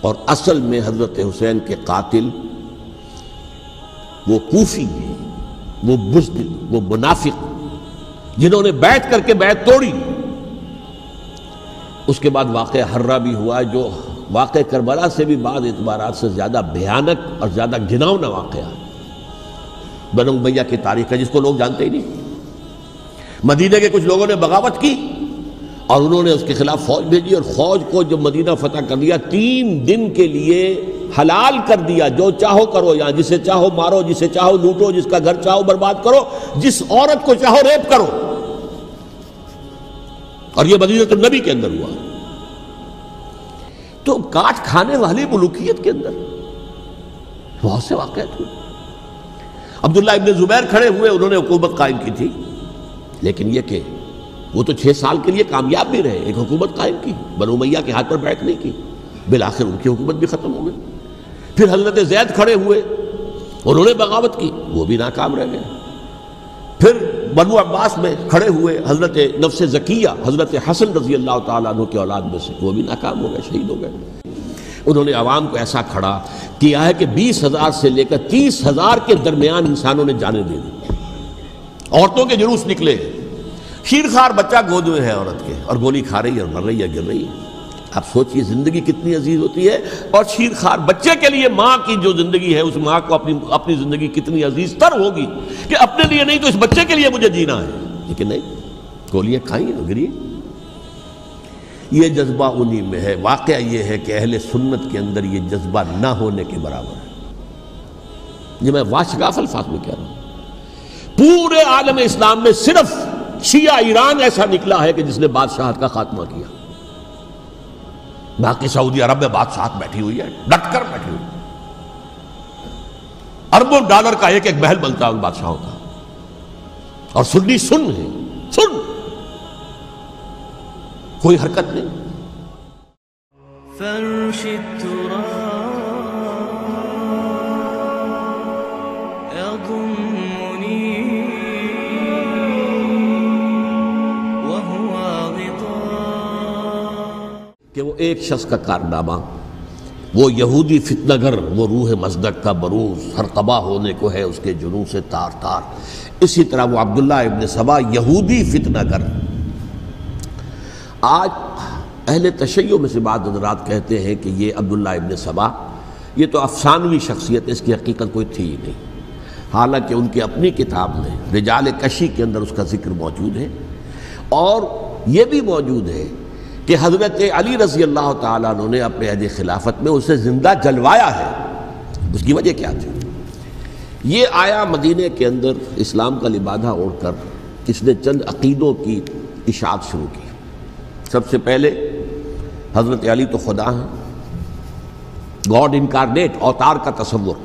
اور اصل میں حضرت حسین کے قاتل وہ کوفی ہیں، وہ بزدل، وہ منافق جنہوں نے بیعت کر کے بیعت توڑی۔ اس کے بعد واقعہ حرہ بھی ہوا جو واقعہ کربلا سے بھی بعض اعتبارات سے زیادہ بھیانک اور زیادہ گھناؤنا واقعہ ہے۔ بنو امیہ کی تاریخ ہے جس کو لوگ جانتے ہی نہیں۔ مدینہ کے کچھ لوگوں نے بغاوت کی اور انہوں نے اس کے خلاف فوج بھیجی، اور فوج کو جب مدینہ فتح کر دیا 3 دن کے لیے حلال کر دیا، جو چاہو کرو، یہاں جسے چاہو مارو، جسے چاہو لوٹو، جس کا گھر چاہو برباد کرو، جس عورت کو چاہو ریپ کرو۔ اور یہ مدینہ النبی کے اندر ہوا۔ تو کاٹ کھانے والی ملوکیت کے اندر بہت سے واقعات ہوئے۔ عبداللہ ابن زبیر کھڑے ہوئے، انہوں نے حکومت قائم کی تھی، لیکن یہ کہ وہ تو 6 سال کے لیے کامیاب بھی رہے، ایک حکومت قائم کی، بنو امیہ کے ہاتھ پر بیعت نہیں کی، بالآخر ان کی حکومت بھی ختم ہو گئی۔ پھر حضرت زید کھڑے ہوئے، انہوں نے بغاوت کی، وہ بھی ناکام رہ گئے۔ پھر بنو عباس میں کھڑے ہوئے حضرت نفس زکیہ، حضرت حسن رضی اللہ تعالیٰ عنہ کے اولاد میں سے، وہ بھی ناکام ہو گئے، شہید ہو گئے۔ انہوں نے عوام کو ایسا کھڑا کیا ہے کہ 20,000 سے لے کر 30,000 کے درمیان انسانوں نے جانیں دے دی۔ عورتوں کے جلوس نکلے، شیرخوار بچہ گود میں ہے عورت کے، اور گولی کھا رہی ہے اور مر رہی ہے، گر رہی ہے۔ آپ سوچئے زندگی کتنی عزیز ہوتی ہے، اور شیرخوار بچے کے لیے ماں کی جو زندگی ہے، اس ماں کو اپنی زندگی کتنی عزیز تر ہوگی کہ اپنے لیے نہیں تو اس بچے کے لیے مجھے جینا ہے، لیکن نہیں، گولیاں کھائیں اور گری۔ یہ جذبہ انہی میں ہے۔ واقعہ یہ ہے کہ اہل سنت کے اندر یہ جذبہ نہ ہونے کے برابر ہے۔ یہ میں واشگاف الفاظ میں کہہ رہا ہوں۔ پورے عالم اسلام میں صرف شیعہ ایران ایسا نکلا ہے کہ جس نے بادشاہت کا خاتمہ کیا، باقی سعودی عرب میں بادشاہت بیٹھی ہوئی ہے، ڈٹ کر بیٹھی ہوئی، اربوں ڈالر کا ایک ایک محل بنتا ہے ان بادشاہوں کا، اور سنی سن ہے، سن، کوئی حرکت نہیں۔ فرش التراب يضمني وهو غطاء، کہ وہ ایک شخص کا کارنامہ، وہ یہودی فتنہ گر، وہ روح مصدق کا بروز ہر قبا ہونے کو ہے اس کے جنوں سے تار تار۔ اسی طرح وہ عبداللہ ابن سبا یہودی فتنہ گر۔ آج اہل تشیع میں سے بعض حضرات کہتے ہیں کہ یہ عبداللہ ابن سبا یہ تو افسانوی شخصیت ہے، اس کی حقیقت کوئی تھی ہی نہیں، حالانکہ ان کی اپنی کتاب میں رجال کشی کے اندر اس کا ذکر موجود ہے، اور یہ بھی موجود ہے کہ حضرت علی رضی اللہ تعالیٰ عنہ نے اپنے عہد خلافت میں اسے زندہ جلوایا ہے۔ اس کی وجہ کیا تھی؟ یہ آیا مدینہ کے اندر اسلام کا لبادہ اوڑھ کر، اس نے چند عقیدوں کی اشاعت شروع کی۔ سب سے پہلے حضرت علی تو خدا ہیں، گاڈ انکارنیٹ، اوتار کا تصور،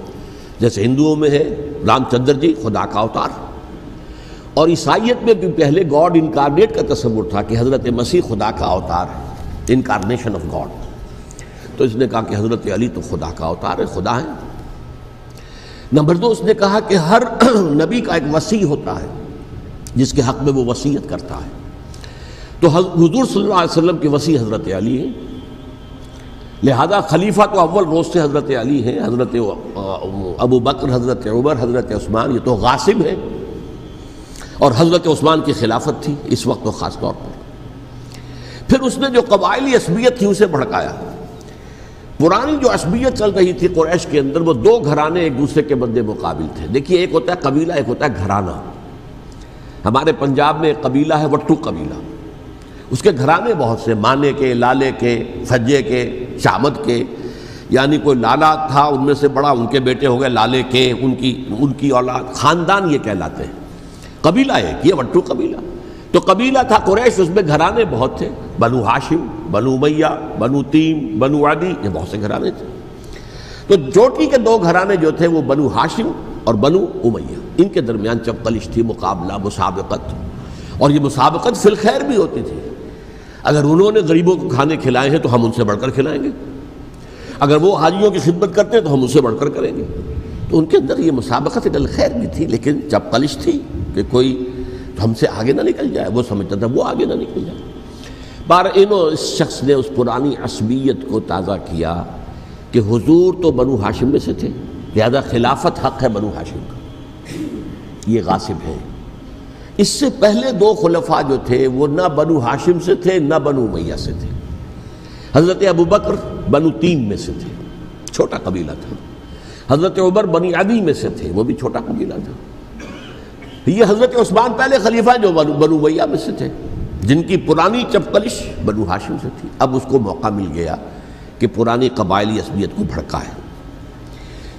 جیسے ہندوؤں میں ہے رام چندر جی خدا کا اوتار، اور عیسائیت میں بھی پہلے گاڈ انکارنیٹ کا تصور تھا کہ حضرت مسیح خدا کا اوتار ہے، انکارنیشن آف گاڈ۔ تو اس نے کہا کہ حضرت علی تو خدا کا اوتار ہے، خدا ہے۔ نمبر 2، اس نے کہا کہ ہر نبی کا ایک وصی ہوتا ہے جس کے حق میں وہ وصیت کرتا ہے، تو حضور صلی اللہ علیہ وسلم کے وصی حضرت علی ہیں، لہذا خلیفہ تو اول روز سے حضرت علی ہیں، حضرت ابو بکر، حضرت عمر، حضرت عثمان یہ تو غاصب ہیں، اور حضرت عثمان کی خلافت تھی اس وقت خاص طور پر۔ پھر اس نے جو قبائلی عصبیت تھی اسے بھڑکایا۔ پرانی جو عصبیت چل رہی تھی قریش کے اندر، وہ 2 گھرانے ایک دوسرے کے مد مقابل تھے۔ دیکھیے، ایک ہوتا ہے قبیلہ، ایک ہوتا ہے گھرانہ۔ ہمارے پنجاب میں ایک قبیلہ ہے وٹو قبیلہ، اس کے گھرانے بہت سے، مانے کے، لالے کے، فجے کے، شامت کے، یعنی کوئی لالا تھا ان میں سے بڑا، ان کے بیٹے ہو گئے لالے کے، ان کی اولاد، خاندان یہ کہلاتے ہیں۔ قبیلہ ایک، یہ وٹو قبیلہ۔ تو قبیلہ تھا قریش، اس میں گھرانے بہت تھے، بنو ہاشم، بنو امیہ، بنو تیم، بنو عدی، یہ بہت سے گھرانے تھے۔ تو چوٹی کے 2 گھرانے جو تھے وہ بنو ہاشم اور بنو امیہ، ان کے درمیان چپقلش تھی، مقابلہ، مسابقت، اور یہ مسابقت فی الخیر بھی ہوتی تھی۔ اگر انہوں نے غریبوں کو کھانے کھلائے ہیں تو ہم ان سے بڑھ کر کھلائیں گے، اگر وہ حاجیوں کی خدمت کرتے ہیں تو ہم ان سے بڑھ کر کریں گے۔ تو ان کے اندر یہ مسابقت الخیر بھی تھی، لیکن چپقلش تھی کہ کوئی ہم سے آگے نہ نکل جائے، وہ سمجھتا تھا وہ آگے نہ نکل جائے۔ اس شخص نے اس پرانی عصبیت کو تازہ کیا کہ حضور تو بنو ہاشم میں سے تھے، لہذا خلافت حق ہے بنو ہاشم کا، یہ غاصب ہے۔ اس سے پہلے دو خلفاء جو تھے وہ نہ بنو ہاشم سے تھے نہ بنو امیہ سے تھے۔ حضرت ابوبکر بنو تیم میں سے تھے، چھوٹا قبیلہ تھا۔ حضرت عمر بنی عدی میں سے تھے، وہ بھی چھوٹا قبیلہ تھا۔ یہ حضرت عثمان پہلے خلیفہ جو بنو امیہ میں سے تھے، جن کی پرانی چپقلش بنو ہاشم سے تھی۔ اب اس کو موقع مل گیا کہ پرانی قبائلی عصبیت کو بھڑکائے۔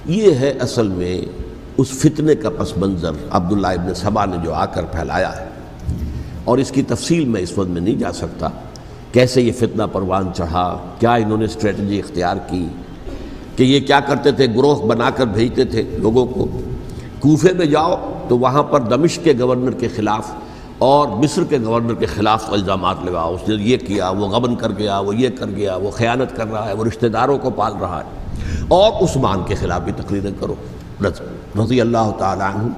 یہ ہے اصل میں اس فتنے کا پس منظر عبداللہ ابن سبا نے جو آ کر پھیلایا ہے، اور اس کی تفصیل میں اس وقت میں نہیں جا سکتا، کیسے یہ فتنہ پروان چڑھا، کیا انہوں نے اسٹریٹجی اختیار کی، کہ یہ کیا کرتے تھے، گروہ بنا کر بھیجتے تھے لوگوں کو، کوفے میں جاؤ تو وہاں پر دمشق کے گورنر کے خلاف اور مصر کے گورنر کے خلاف الزامات لگاؤ، اس نے یہ کیا، وہ غبن کر گیا، وہ یہ کر گیا، وہ خیانت کر رہا ہے، وہ رشتہ داروں کو پال رہا ہے، اور عثمان کے خلاف بھی تقریریں کرو رضی اللہ تعالیٰ عنہ۔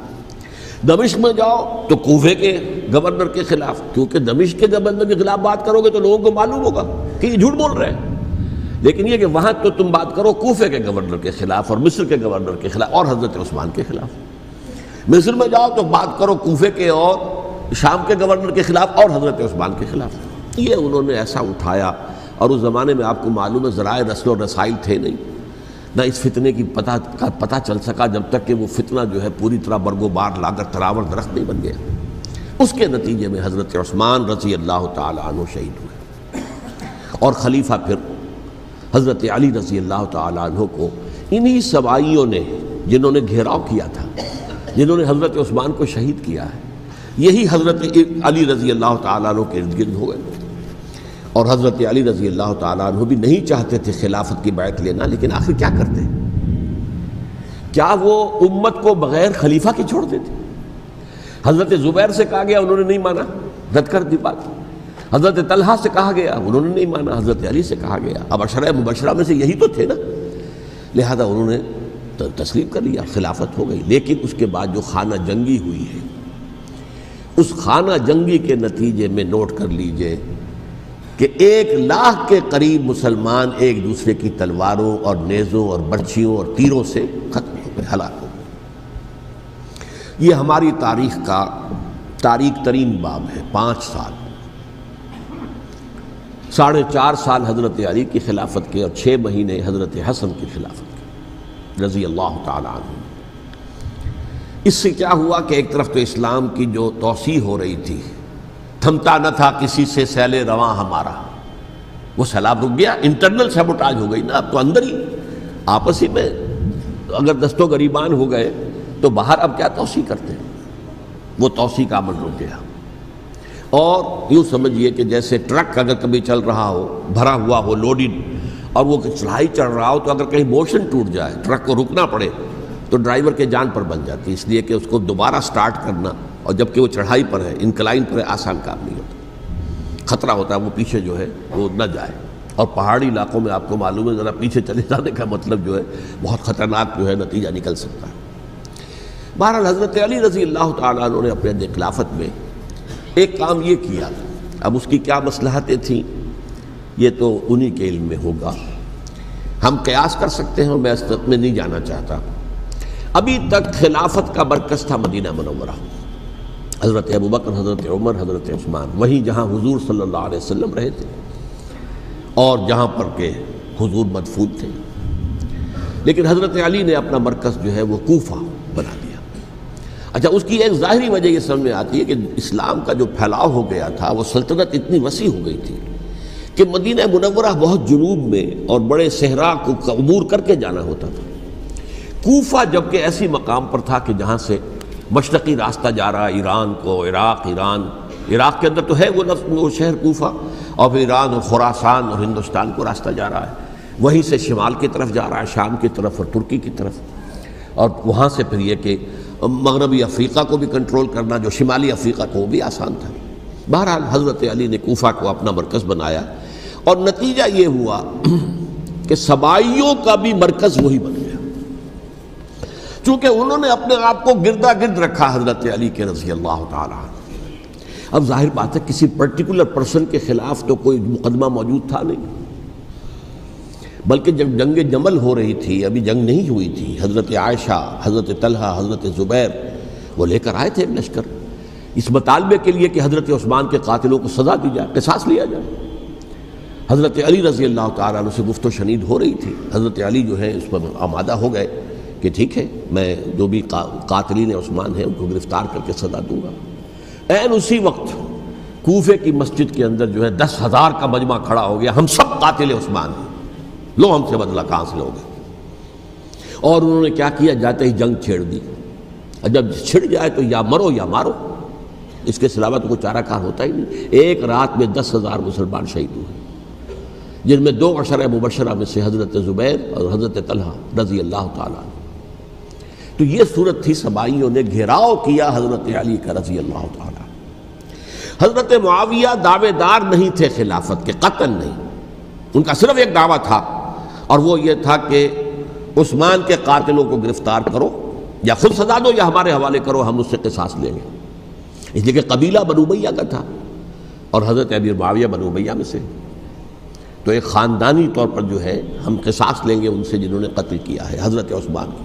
دمشق میں جاؤ تو کوفے کے گورنر کے خلاف، کیونکہ دمشق کے گورنر کے خلاف بات کرو گے تو لوگوں کو معلوم ہوگا کہ یہ جھوٹ بول رہے ہیں، لیکن یہ کہ وہاں تو تم بات کرو کوفے کے گورنر کے خلاف اور مصر کے گورنر کے خلاف اور حضرت عثمان کے خلاف۔ مصر میں جاؤ تو بات کرو کوفے کے اور شام کے گورنر کے خلاف اور حضرت عثمان کے خلاف۔ یہ انہوں نے ایسا اٹھایا، اور اس زمانے میں آپ کو معلوم ہے ذرائع رسل و رسائل تھے نہیں، نہ اس فتنے کی پتہ چل سکا جب تک کہ وہ فتنہ جو ہے پوری طرح برگ و بار لا کر تراور درخت نہیں بن گیا۔ اس کے نتیجے میں حضرت عثمان رضی اللہ تعالیٰ عنہ شہید ہوئے، اور خلیفہ پھر حضرت علی رضی اللہ تعالیٰ عنہ کو انہی سوائیوں نے، جنہوں نے گھیراؤ کیا تھا، جنہوں نے حضرت عثمان کو شہید کیا ہے، یہی حضرت علی رضی اللہ تعالیٰ عنہ کے ارد گرد ہو گئے۔ اور حضرت علی رضی اللہ تعالیٰ عنہ بھی نہیں چاہتے تھے خلافت کی بیعت لینا، لیکن آخر کیا کرتے؟ کیا وہ امت کو بغیر خلیفہ کے چھوڑ دیتے؟ حضرت زبیر سے کہا گیا، انہوں نے نہیں مانا، رد کر دی بات۔ حضرت طلحہ سے کہا گیا، انہوں نے نہیں مانا۔ حضرت علی سے کہا گیا، اب عشرہ مبشرہ میں سے یہی تو تھے نا، لہذا انہوں نے تسلیم کر لیا، خلافت ہو گئی۔ لیکن اس کے بعد جو خانہ جنگی ہوئی ہے، اس خانہ جنگی کے نتیجے میں نوٹ کر لیجئے کہ 1,00,000 کے قریب مسلمان ایک دوسرے کی تلواروں اور نیزوں اور برچھیوں اور تیروں سے ختم ہو گئے، ہلاک ہو گئے۔ یہ ہماری تاریخ کا تاریک ترین باب ہے۔ 5 سال، 4.5 سال حضرت علی کی خلافت کے، اور 6 مہینے حضرت حسن کی خلافت کے رضی اللہ تعالیٰ عنہ۔ اس سے کیا ہوا کہ ایک طرف تو اسلام کی جو توسیع ہو رہی تھی، تھمتا نہ تھا کسی سے سیل رواں ہمارا، وہ سیلاب رک گیا، انٹرنل سیبوٹاج ہو گئی نا، اب تو اندر ہی آپس ہی میں اگر دست و گریبان ہو گئے تو باہر اب کیا توسیع کرتے ہیں، وہ توسیع کا عمل رک گیا۔ اور یوں سمجھیے کہ جیسے ٹرک اگر کبھی چل رہا ہو، بھرا ہوا ہو، لوڈڈ، اور وہ چڑھائی چڑھ رہا ہو، تو اگر کہیں موشن ٹوٹ جائے، ٹرک کو رکنا پڑے، تو ڈرائیور کے جان پر بن جاتی، اس لیے کہ اس کو دوبارہ سٹارٹ کرنا، اور جبکہ وہ چڑھائی پر ہے، انکلائن پر ہے، آسان کام نہیں ہوتا، خطرہ ہوتا ہے وہ پیچھے جو ہے وہ نہ جائے۔ اور پہاڑی علاقوں میں آپ کو معلوم ہے ذرا پیچھے چلے جانے کا مطلب جو ہے بہت خطرناک جو ہے نتیجہ نکل سکتا ہے۔ بہرحال حضرت علی رضی اللہ تعالیٰ عنہ نے اپنے خلافت میں ایک کام یہ کیا، اب اس کی کیا مصلحتیں تھیں یہ تو انہی کے علم میں ہوگا، ہم قیاس کر سکتے ہیں، میں اس میں نہیں جانا چاہتا۔ ابھی تک خلافت کا مرکز تھا مدینہ منورہ، حضرت ابوبکر، حضرت عمر، حضرت عثمان، وہیں جہاں حضور صلی اللہ علیہ وسلم رہے تھے اور جہاں پر کہ حضور مدفون تھے۔ لیکن حضرت علی نے اپنا مرکز جو ہے وہ کوفہ بنا دیا۔ اچھا، اس کی ایک ظاہری وجہ یہ سمجھ میں آتی ہے کہ اسلام کا جو پھیلاؤ ہو گیا تھا، وہ سلطنت اتنی وسیع ہو گئی تھی کہ مدینہ منورہ بہت جنوب میں اور بڑے صحرا کو عبور کر کے جانا ہوتا تھا۔ کوفہ جبکہ ایسی مقام پر تھا کہ جہاں سے مشرقی راستہ جا رہا ہے ایران کو، عراق کے اندر تو ہے وہ شہر کوفہ، اور پھر ایران اور خراسان اور ہندوستان کو راستہ جا رہا ہے، وہیں سے شمال کی طرف جا رہا ہے، شام کی طرف اور ترکی کی طرف، اور وہاں سے پھر یہ کہ مغربی افریقہ کو بھی کنٹرول کرنا، جو شمالی افریقہ کو، وہ بھی آسان تھا۔ بہرحال حضرت علی نے کوفہ کو اپنا مرکز بنایا، اور نتیجہ یہ ہوا کہ سبائیوں کا بھی مرکز وہی بن گیا، چونکہ انہوں نے اپنے آپ کو گردا گرد رکھا حضرت علی کے رضی اللہ تعالیٰ عنہ۔ اب ظاہر بات ہے کسی پرٹیکولر پرسن کے خلاف تو کوئی مقدمہ موجود تھا نہیں، بلکہ جب جنگ جمل ہو رہی تھی، ابھی جنگ نہیں ہوئی تھی، حضرت عائشہ، حضرت طلحہ، حضرت زبیر وہ لے کر آئے تھے ایک لشکر اس مطالبے کے لیے کہ حضرت عثمان کے قاتلوں کو سزا دی جائے، قصاص لیا جائے۔ حضرت علی رضی اللہ تعالیٰ عنہ سے گفت و شنید ہو رہی تھی، حضرت علی جو ہے اس پر آمادہ ہو گئے کہ ٹھیک ہے، میں جو بھی قاتلین عثمان ہیں ان کو گرفتار کر کے سزا دوں گا۔ عین اسی وقت کوفے کی مسجد کے اندر جو ہے 10,000 کا مجمع کھڑا ہو گیا، ہم سب قاتل عثمان ہیں، لو ہم سے بدلہ کہاں سے لوگے؟ اور انہوں نے کیا کیا، جاتے ہی جنگ چھیڑ دی۔ اور جب چھڑ جائے تو یا مرو یا مارو، اس کے علاوہ تو کوئی چارہ کار ہوتا ہی نہیں۔ ایک رات میں 10,000 مسلمان شہید ہوئے، جن میں 2 عشرہ مبشرہ میں سے حضرت زبیر اور حضرت طلحہ رضی اللہ تعالیٰ عنہ۔ تو یہ صورت تھی، سبائیوں نے گھیراؤ کیا حضرت علی کا رضی اللہ تعالیٰ۔ حضرت معاویہ دعوے دار نہیں تھے خلافت کے، قطعاً نہیں، ان کا صرف ایک دعویٰ تھا، اور وہ یہ تھا کہ عثمان کے قاتلوں کو گرفتار کرو، یا خود سزا دو یا ہمارے حوالے کرو، ہم اس سے قصاص لیں گے۔ اس لیے کہ قبیلہ بنو امیہ کا تھا، اور حضرت امیر معاویہ بنو امیہ میں سے، تو ایک خاندانی طور پر جو ہے ہم قصاص لیں گے ان سے جنہوں نے قتل کیا ہے حضرت عثمان کو۔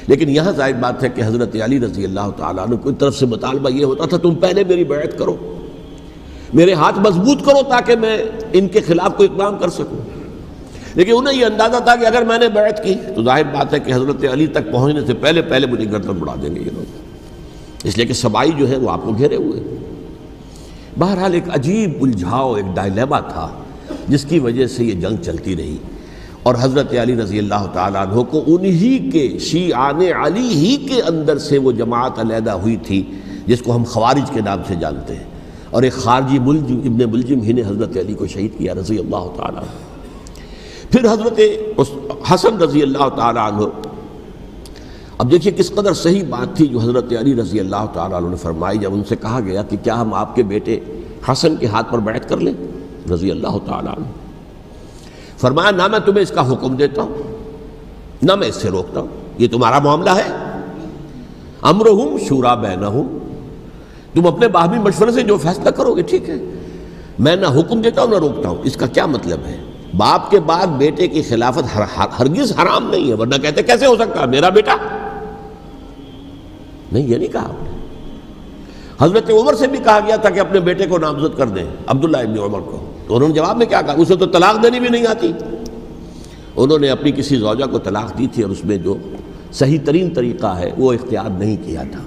لیکن یہاں ظاہر بات ہے کہ حضرت علی رضی اللہ تعالیٰ عنہ کی طرف سے مطالبہ یہ ہوتا تھا، تم پہلے میری بیعت کرو، میرے ہاتھ مضبوط کرو تاکہ میں ان کے خلاف کوئی اقدام کر سکوں۔ لیکن انہیں یہ اندازہ تھا کہ اگر میں نے بیعت کی تو ظاہر بات ہے کہ حضرت علی تک پہنچنے سے پہلے مجھے گردن اڑا دیں گے یہ لوگ، اس لیے کہ سبائی جو ہے وہ آپ کو گھیرے ہوئے۔ بہرحال ایک عجیب الجھاؤ، ایک ڈائلیما تھا جس کی وجہ سے یہ جنگ چلتی رہی، اور حضرت علی رضی اللہ تعالیٰ عنہ کو انہی کے شیعان علی ہی کے اندر سے وہ جماعت علیحدہ ہوئی تھی جس کو ہم خوارج کے نام سے جانتے ہیں، اور ایک خارجی ملجم ابن ملجم ہی نے حضرت علی کو شہید کیا رضی اللہ تعالیٰ عنہ۔ پھر حضرت حسن رضی اللہ تعالیٰ عنہ، اب دیکھیے کس قدر صحیح بات تھی جو حضرت علی رضی اللہ تعالیٰ عنہ نے فرمائی جب ان سے کہا گیا کہ کیا ہم آپ کے بیٹے حسن کے ہاتھ پر بیعت کر لیں رضی اللہ تعالیٰ عنہ۔ فرمایا نہ میں تمہیں اس کا حکم دیتا ہوں نہ میں اس سے روکتا ہوں، یہ تمہارا معاملہ ہے، امرہم شورا بینہم، تم اپنے باہمی مشورے سے جو فیصلہ کرو گے ٹھیک ہے، میں نہ حکم دیتا ہوں نہ روکتا ہوں۔ اس کا کیا مطلب ہے؟ باپ کے بعد بیٹے کی خلافت ہرگز حرام نہیں ہے، ورنہ کہتے کیسے ہو سکتا ہے میرا بیٹا؟ نہیں، یہ نہیں کہا آپ نے۔ حضرت عمر سے بھی کہا گیا تھا کہ اپنے بیٹے کو نامزد کر دیں، عبداللہ ابن عمر کو، تو انہوں نے جواب میں کیا کہا؟ اسے تو طلاق دینی بھی نہیں آتی۔ انہوں نے اپنی کسی زوجہ کو طلاق دی تھی، اور اس میں جو صحیح ترین طریقہ ہے وہ اختیار نہیں کیا تھا،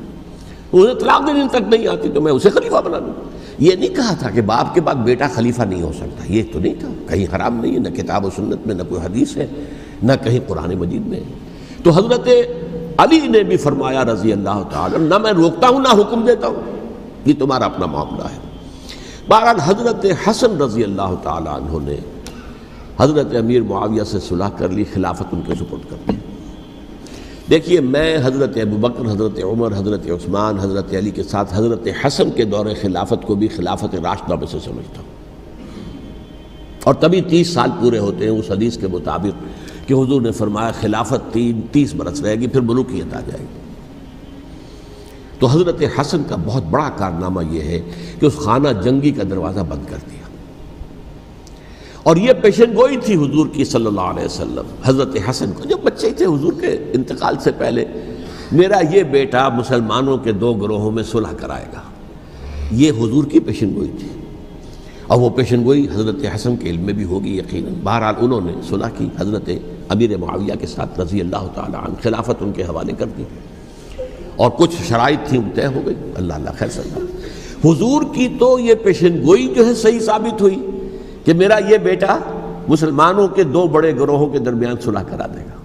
انہیں طلاق دینے تک نہیں آتی تو میں اسے خلیفہ بنا دوں۔ یہ نہیں کہا تھا کہ باپ کے بعد بیٹا خلیفہ نہیں ہو سکتا، یہ تو نہیں تھا، کہیں حرام نہیں ہے، نہ کتاب و سنت میں، نہ کوئی حدیث ہے، نہ کہیں قرآن مجید میں۔ تو حضرت علی نے بھی فرمایا رضی اللہ تعالیٰ، نہ میں روکتا ہوں نہ حکم دیتا ہوں، یہ تمہارا اپنا معاملہ ہے۔ بہرحال حضرت حسن رضی اللہ تعالیٰ عنہ نے حضرت امیر معاویہ سے صلح کر لی، خلافت ان کے سپرد کر دی۔ دیکھیے میں حضرت ابوبکر، حضرت عمر، حضرت عثمان، حضرت علی کے ساتھ حضرت حسن کے دور خلافت کو بھی خلافت راشدہ میں سے سمجھتا ہوں، اور تبھی 30 سال پورے ہوتے ہیں اس حدیث کے مطابق کہ حضور نے فرمایا خلافت 30 برس رہے گی، پھر ملوکیت آ جائے گی۔ تو حضرت حسن کا بہت بڑا کارنامہ یہ ہے کہ اس خانہ جنگی کا دروازہ بند کر دیا، اور یہ پیشن گوئی تھی حضور کی صلی اللہ علیہ وسلم حضرت حسن کو، جب بچے ہی تھے حضور کے انتقال سے پہلے، میرا یہ بیٹا مسلمانوں کے 2 گروہوں میں صلح کرائے گا، یہ حضور کی پیشن گوئی تھی، اور وہ پیشن گوئی حضرت حسن کے علم میں بھی ہوگی یقیناً۔ بہرحال انہوں نے صلح کی حضرت امیر معاویہ کے ساتھ رضی اللہ تعالیٰ عنہ، خلافت ان کے حوالے کر دی، اور کچھ شرائط تھیں طے ہو گئی، اللہ خیر صلی اللہ۔ حضور کی تو یہ پیشن گوئی جو ہے صحیح ثابت ہوئی کہ میرا یہ بیٹا مسلمانوں کے 2 بڑے گروہوں کے درمیان صلح کرا دے گا،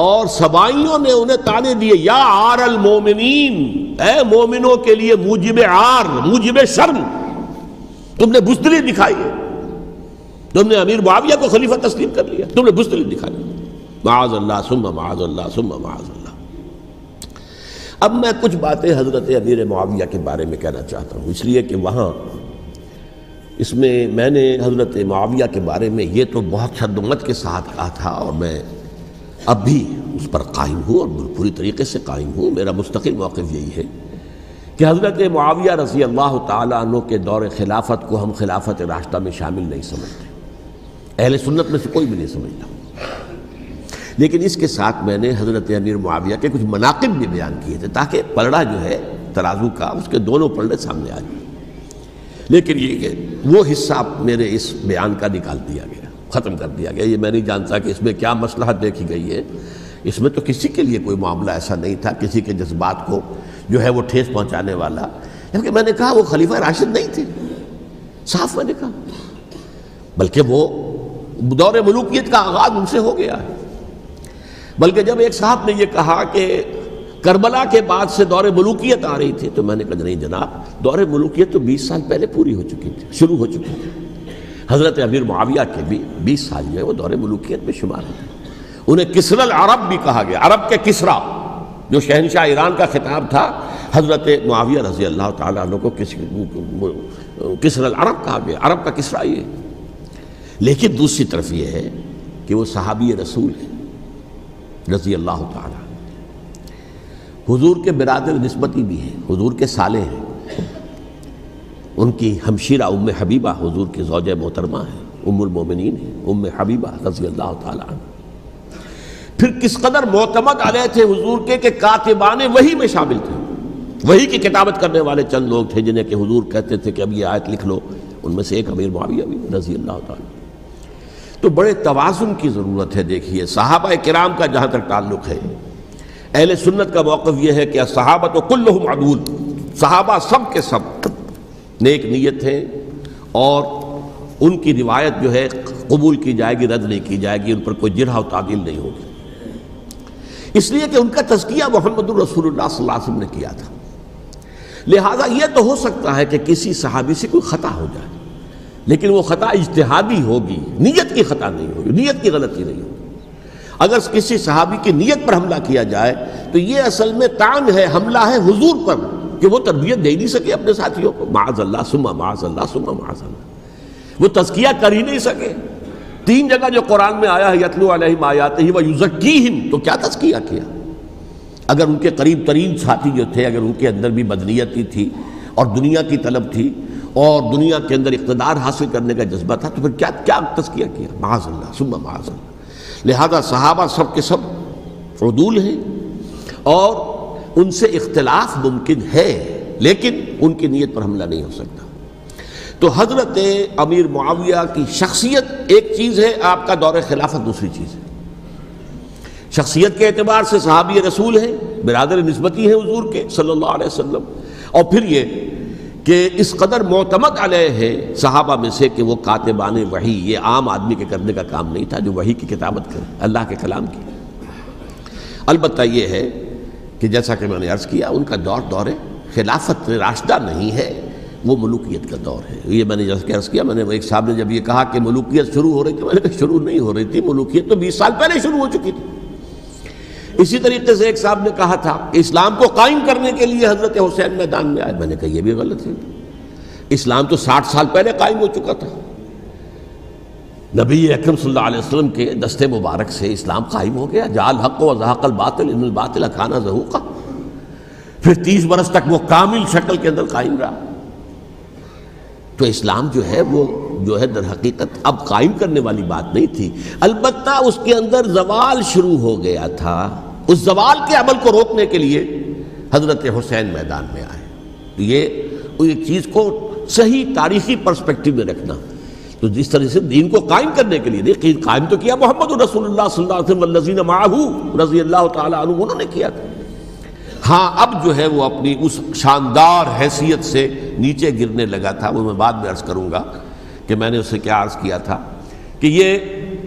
اور سبائیوں نے انہیں تانے دیے، یا عار المومنین، اے مومنوں کے لیے موجب عار، موجب شرم، تم نے بزدلی دکھائی ہے، تم نے امیر معاویہ کو خلیفہ تسلیم کر لیا، تم نے بزدلی دکھائی، معاذ اللہ ثم معاذ اللہ ثم معاذ اللہ۔ اب میں کچھ باتیں حضرت امیر معاویہ کے بارے میں کہنا چاہتا ہوں، اس لیے کہ وہاں اس میں نے حضرت معاویہ کے بارے میں یہ تو بہت شدت کے ساتھ کہا تھا، اور میں اب بھی اس پر قائم ہوں اور پوری طریقے سے قائم ہوں۔ میرا مستقل موقف یہی ہے کہ حضرت معاویہ رضی اللہ تعالیٰ عنہ کے دور خلافت کو ہم خلافت راشدہ میں شامل نہیں سمجھتے، اہل سنت میں سے کوئی بھی نہیں سمجھتا. لیکن اس کے ساتھ میں نے حضرت امیر معاویہ کے کچھ مناقب بھی بیان کیے تھے تاکہ پلڑا جو ہے ترازو کا اس کے دونوں پلڑے سامنے آ جائیں. لیکن یہ کہ وہ حصہ میرے اس بیان کا نکال دیا گیا، ختم کر دیا گیا. یہ میں نہیں جانتا کہ اس میں کیا مصلحت دیکھی گئی ہے. اس میں تو کسی کے لیے کوئی معاملہ ایسا نہیں تھا کسی کے جذبات کو جو ہے وہ ٹھیس پہنچانے والا. کیونکہ میں نے کہا وہ خلیفہ راشد نہیں تھے، صاف میں نے کہا، بلکہ وہ دور ملوکیت کا آغاز ان سے ہو گیا ہے. بلکہ جب ایک صاحب نے یہ کہا کہ کربلا کے بعد سے دور ملوکیت آ رہی تھی تو میں نے کہا نہیں جناب، دور ملوکیت تو 20 سال پہلے پوری ہو چکی تھی، شروع ہو چکی تھی. حضرت امیر معاویہ کے بھی 20 سال جو ہے وہ دور ملوکیت میں شمار ہوتے ہیں. انہیں کسرى العرب بھی کہا گیا، عرب کے کسریٰ جو شہنشاہ ایران کا خطاب تھا، حضرت معاویہ رضی اللہ تعالیٰ عنہ کو کسرى العرب کہا گیا، عرب کا کسریٰ یہ. لیکن دوسری طرف یہ ہے کہ وہ صحابی رسول ہیں رضی اللہ تعالیٰ، حضور کے برادر نسبتی بھی ہیں، حضور کے سالے ہیں. ان کی ہمشیرہ ام حبیبہ حضور کی زوجہ محترمہ ہیں، ام المومنین ہیں ام حبیبہ رضی اللہ تعالیٰ عنہ. پھر کس قدر معتمد علیہ تھے حضور کے کہ کاتبان وحی میں شامل تھے. وحی کی کتابت کرنے والے چند لوگ تھے جنہیں کہ حضور کہتے تھے کہ اب یہ آیت لکھ لو. ان میں سے ایک امیر معاویہ بھی رضی اللہ تعالیٰ. تو بڑے توازن کی ضرورت ہے. دیکھیے صحابہ کرام کا جہاں تک تعلق ہے، اہل سنت کا موقف یہ ہے کہ صحابہ تو کلہم عدول، صحابہ سب کے سب نیک نیت ہیں اور ان کی روایت جو ہے قبول کی جائے گی، رد نہیں کی جائے گی، ان پر کوئی جرح و تعدیل نہیں ہوگی. اس لیے کہ ان کا تزکیہ محمد الرسول اللہ صلی اللہ علیہ وسلم نے کیا تھا. لہٰذا یہ تو ہو سکتا ہے کہ کسی صحابی سے کوئی خطا ہو جائے، لیکن وہ خطا اجتہادی ہوگی، نیت کی خطا نہیں ہوگی، نیت کی غلطی نہیں ہوگی. اگر کسی صحابی کی نیت پر حملہ کیا جائے تو یہ اصل میں طعن ہے، حملہ ہے حضور پر کہ وہ تربیت دے نہیں سکے اپنے ساتھیوں کو. معاذ اللہ ثم معاذ اللہ ثم معاذ اللہ، وہ تزکیہ کر ہی نہیں سکے. 3 جگہ جو قرآن میں آیا ہے یتلو علیہم آیاتہ ویزکیہم، تو کیا تزکیہ کیا؟ اگر ان کے قریب ترین ساتھی جو تھے اگر ان کے اندر بھی بدنیتی تھی اور دنیا کی طلب تھی اور دنیا کے اندر اقتدار حاصل کرنے کا جذبہ تھا تو پھر کیا تزکیہ کیا؟ معاذ اللہ ثم معاذ اللہ. لہذا صحابہ سب کے سب عدول ہیں اور ان سے اختلاف ممکن ہے لیکن ان کی نیت پر حملہ نہیں ہو سکتا. تو حضرت امیر معاویہ کی شخصیت ایک چیز ہے، آپ کا دور خلافت دوسری چیز ہے. شخصیت کے اعتبار سے صحابی رسول ہیں، برادر نسبتی ہیں حضور کے صلی اللہ علیہ وسلم. اور پھر یہ کہ اس قدر معتمد علیہ ہے صحابہ میں سے کہ وہ کاتبان وحی، یہ عام آدمی کے کرنے کا کام نہیں تھا جو وحی کی کتابت کرے، اللہ کے کلام کی. البتہ یہ ہے کہ جیسا کہ میں نے عرض کیا ان کا دور خلافت راشدہ نہیں ہے، وہ ملوکیت کا دور ہے. یہ میں نے جیسا کہ عرض کیا، میں نے ایک صاحب نے جب یہ کہا کہ ملوکیت شروع ہو رہی تھی، میں نے کہا شروع نہیں ہو رہی تھی، ملوکیت تو 20 سال پہلے شروع ہو چکی تھی. اسی طریقے سے ایک صاحب نے کہا تھا کہ اسلام کو قائم کرنے کے لیے حضرت حسین میدان میں آئے. میں نے کہا یہ بھی غلط ہے، اسلام تو 60 سال پہلے قائم ہو چکا تھا. نبی اکرم صلی اللہ علیہ وسلم کے دست مبارک سے اسلام قائم ہو گیا. جاء الحق وزهق الباطل ان الباطل کان زهوقا. پھر 30 برس تک وہ کامل شکل کے اندر قائم رہا. تو اسلام جو ہے وہ جو ہے در حقیقت اب قائم کرنے والی بات نہیں تھی. البتہ اس کے اندر زوال شروع ہو گیا تھا. اس زوال کے عمل کو روکنے کے لیے حضرت حسین میدان میں آئے. یہ ایک چیز کو صحیح تاریخی پرسپیکٹو میں رکھنا. تو جس طرح سے دین کو قائم کرنے کے لیے قائم تو کیا محمد رسول اللہ صلی اللہ علیہ وسلم والذین معہ رضی اللہ تعالیٰ عنہ، انہوں نے کیا تھا. ہاں اب جو ہے وہ اپنی اس شاندار حیثیت سے نیچے گرنے لگا تھا. وہ میں بعد میں عرض کروں گا کہ میں نے اسے کیا عرض کیا تھا کہ یہ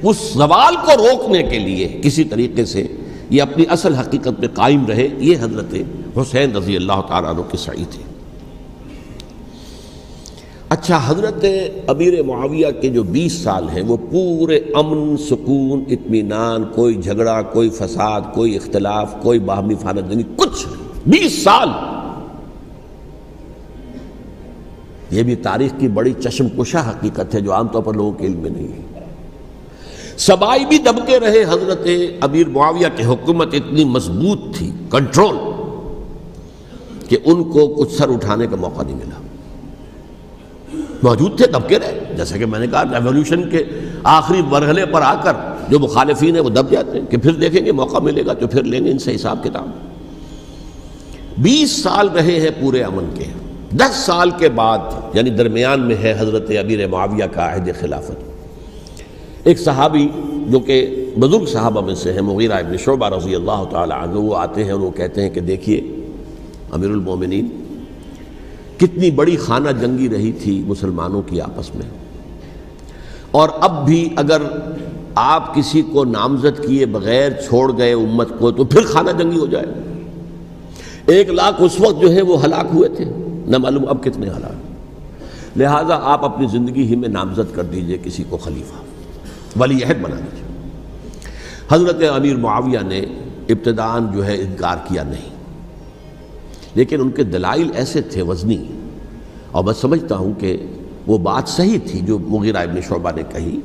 اس زوال کو روکنے کے لیے کسی طریقے سے یہ اپنی اصل حقیقت میں قائم رہے. یہ حضرت حسین رضی اللہ تعالیٰ عنہ کے سعی تھے. اچھا، حضرت امیر معاویہ کے جو 20 سال ہیں وہ پورے امن، سکون، اطمینان، کوئی جھگڑا، کوئی فساد، کوئی اختلاف، کوئی باہمی خاندانی، کچھ 20 سال. یہ بھی تاریخ کی بڑی چشم کشا حقیقت ہے جو عام طور پر لوگوں کے علم میں نہیں ہے. سبائی بھی دبکے رہے. حضرت امیر معاویہ کی حکومت اتنی مضبوط تھی، کنٹرول، کہ ان کو کچھ سر اٹھانے کا موقع نہیں ملا. موجود تھے، دبکے رہے. جیسا کہ میں نے کہا ریولوشن کے آخری مرحلے پر آ کر جو مخالفین ہیں وہ دب جاتے ہیں کہ پھر دیکھیں گے، موقع ملے گا تو پھر لیں گے ان سے حساب کتاب۔ 20 سال رہے ہیں پورے امن کے، 10 سال کے بعد یعنی درمیان میں ہے حضرت امیر معاویہ کا عہد خلافت۔ ایک صحابی جو کہ بزرگ صحابہ میں سے ہیں، مغیرہ ابن شعبہ رضی اللہ تعالی عنہ، وہ آتے ہیں اور وہ کہتے ہیں کہ دیکھیے امیر المومنین، کتنی بڑی خانہ جنگی رہی تھی مسلمانوں کی آپس میں، اور اب بھی اگر آپ کسی کو نامزد کیے بغیر چھوڑ گئے امت کو تو پھر خانہ جنگی ہو جائے۔ 1 لاکھ اس وقت جو ہے وہ ہلاک ہوئے تھے، نہ معلوم اب کتنے ہلاک۔ لہٰذا آپ اپنی زندگی ہی میں نامزد کر دیجئے کسی کو خلیفہ، ولی عہد بنا دیجئے۔ حضرت امیر معاویہ نے ابتداً جو ہے انکار کیا نہیں، لیکن ان کے دلائل ایسے تھے وزنی، اور میں سمجھتا ہوں کہ وہ بات صحیح تھی جو مغیرہ ابن شعبہ نے کہی،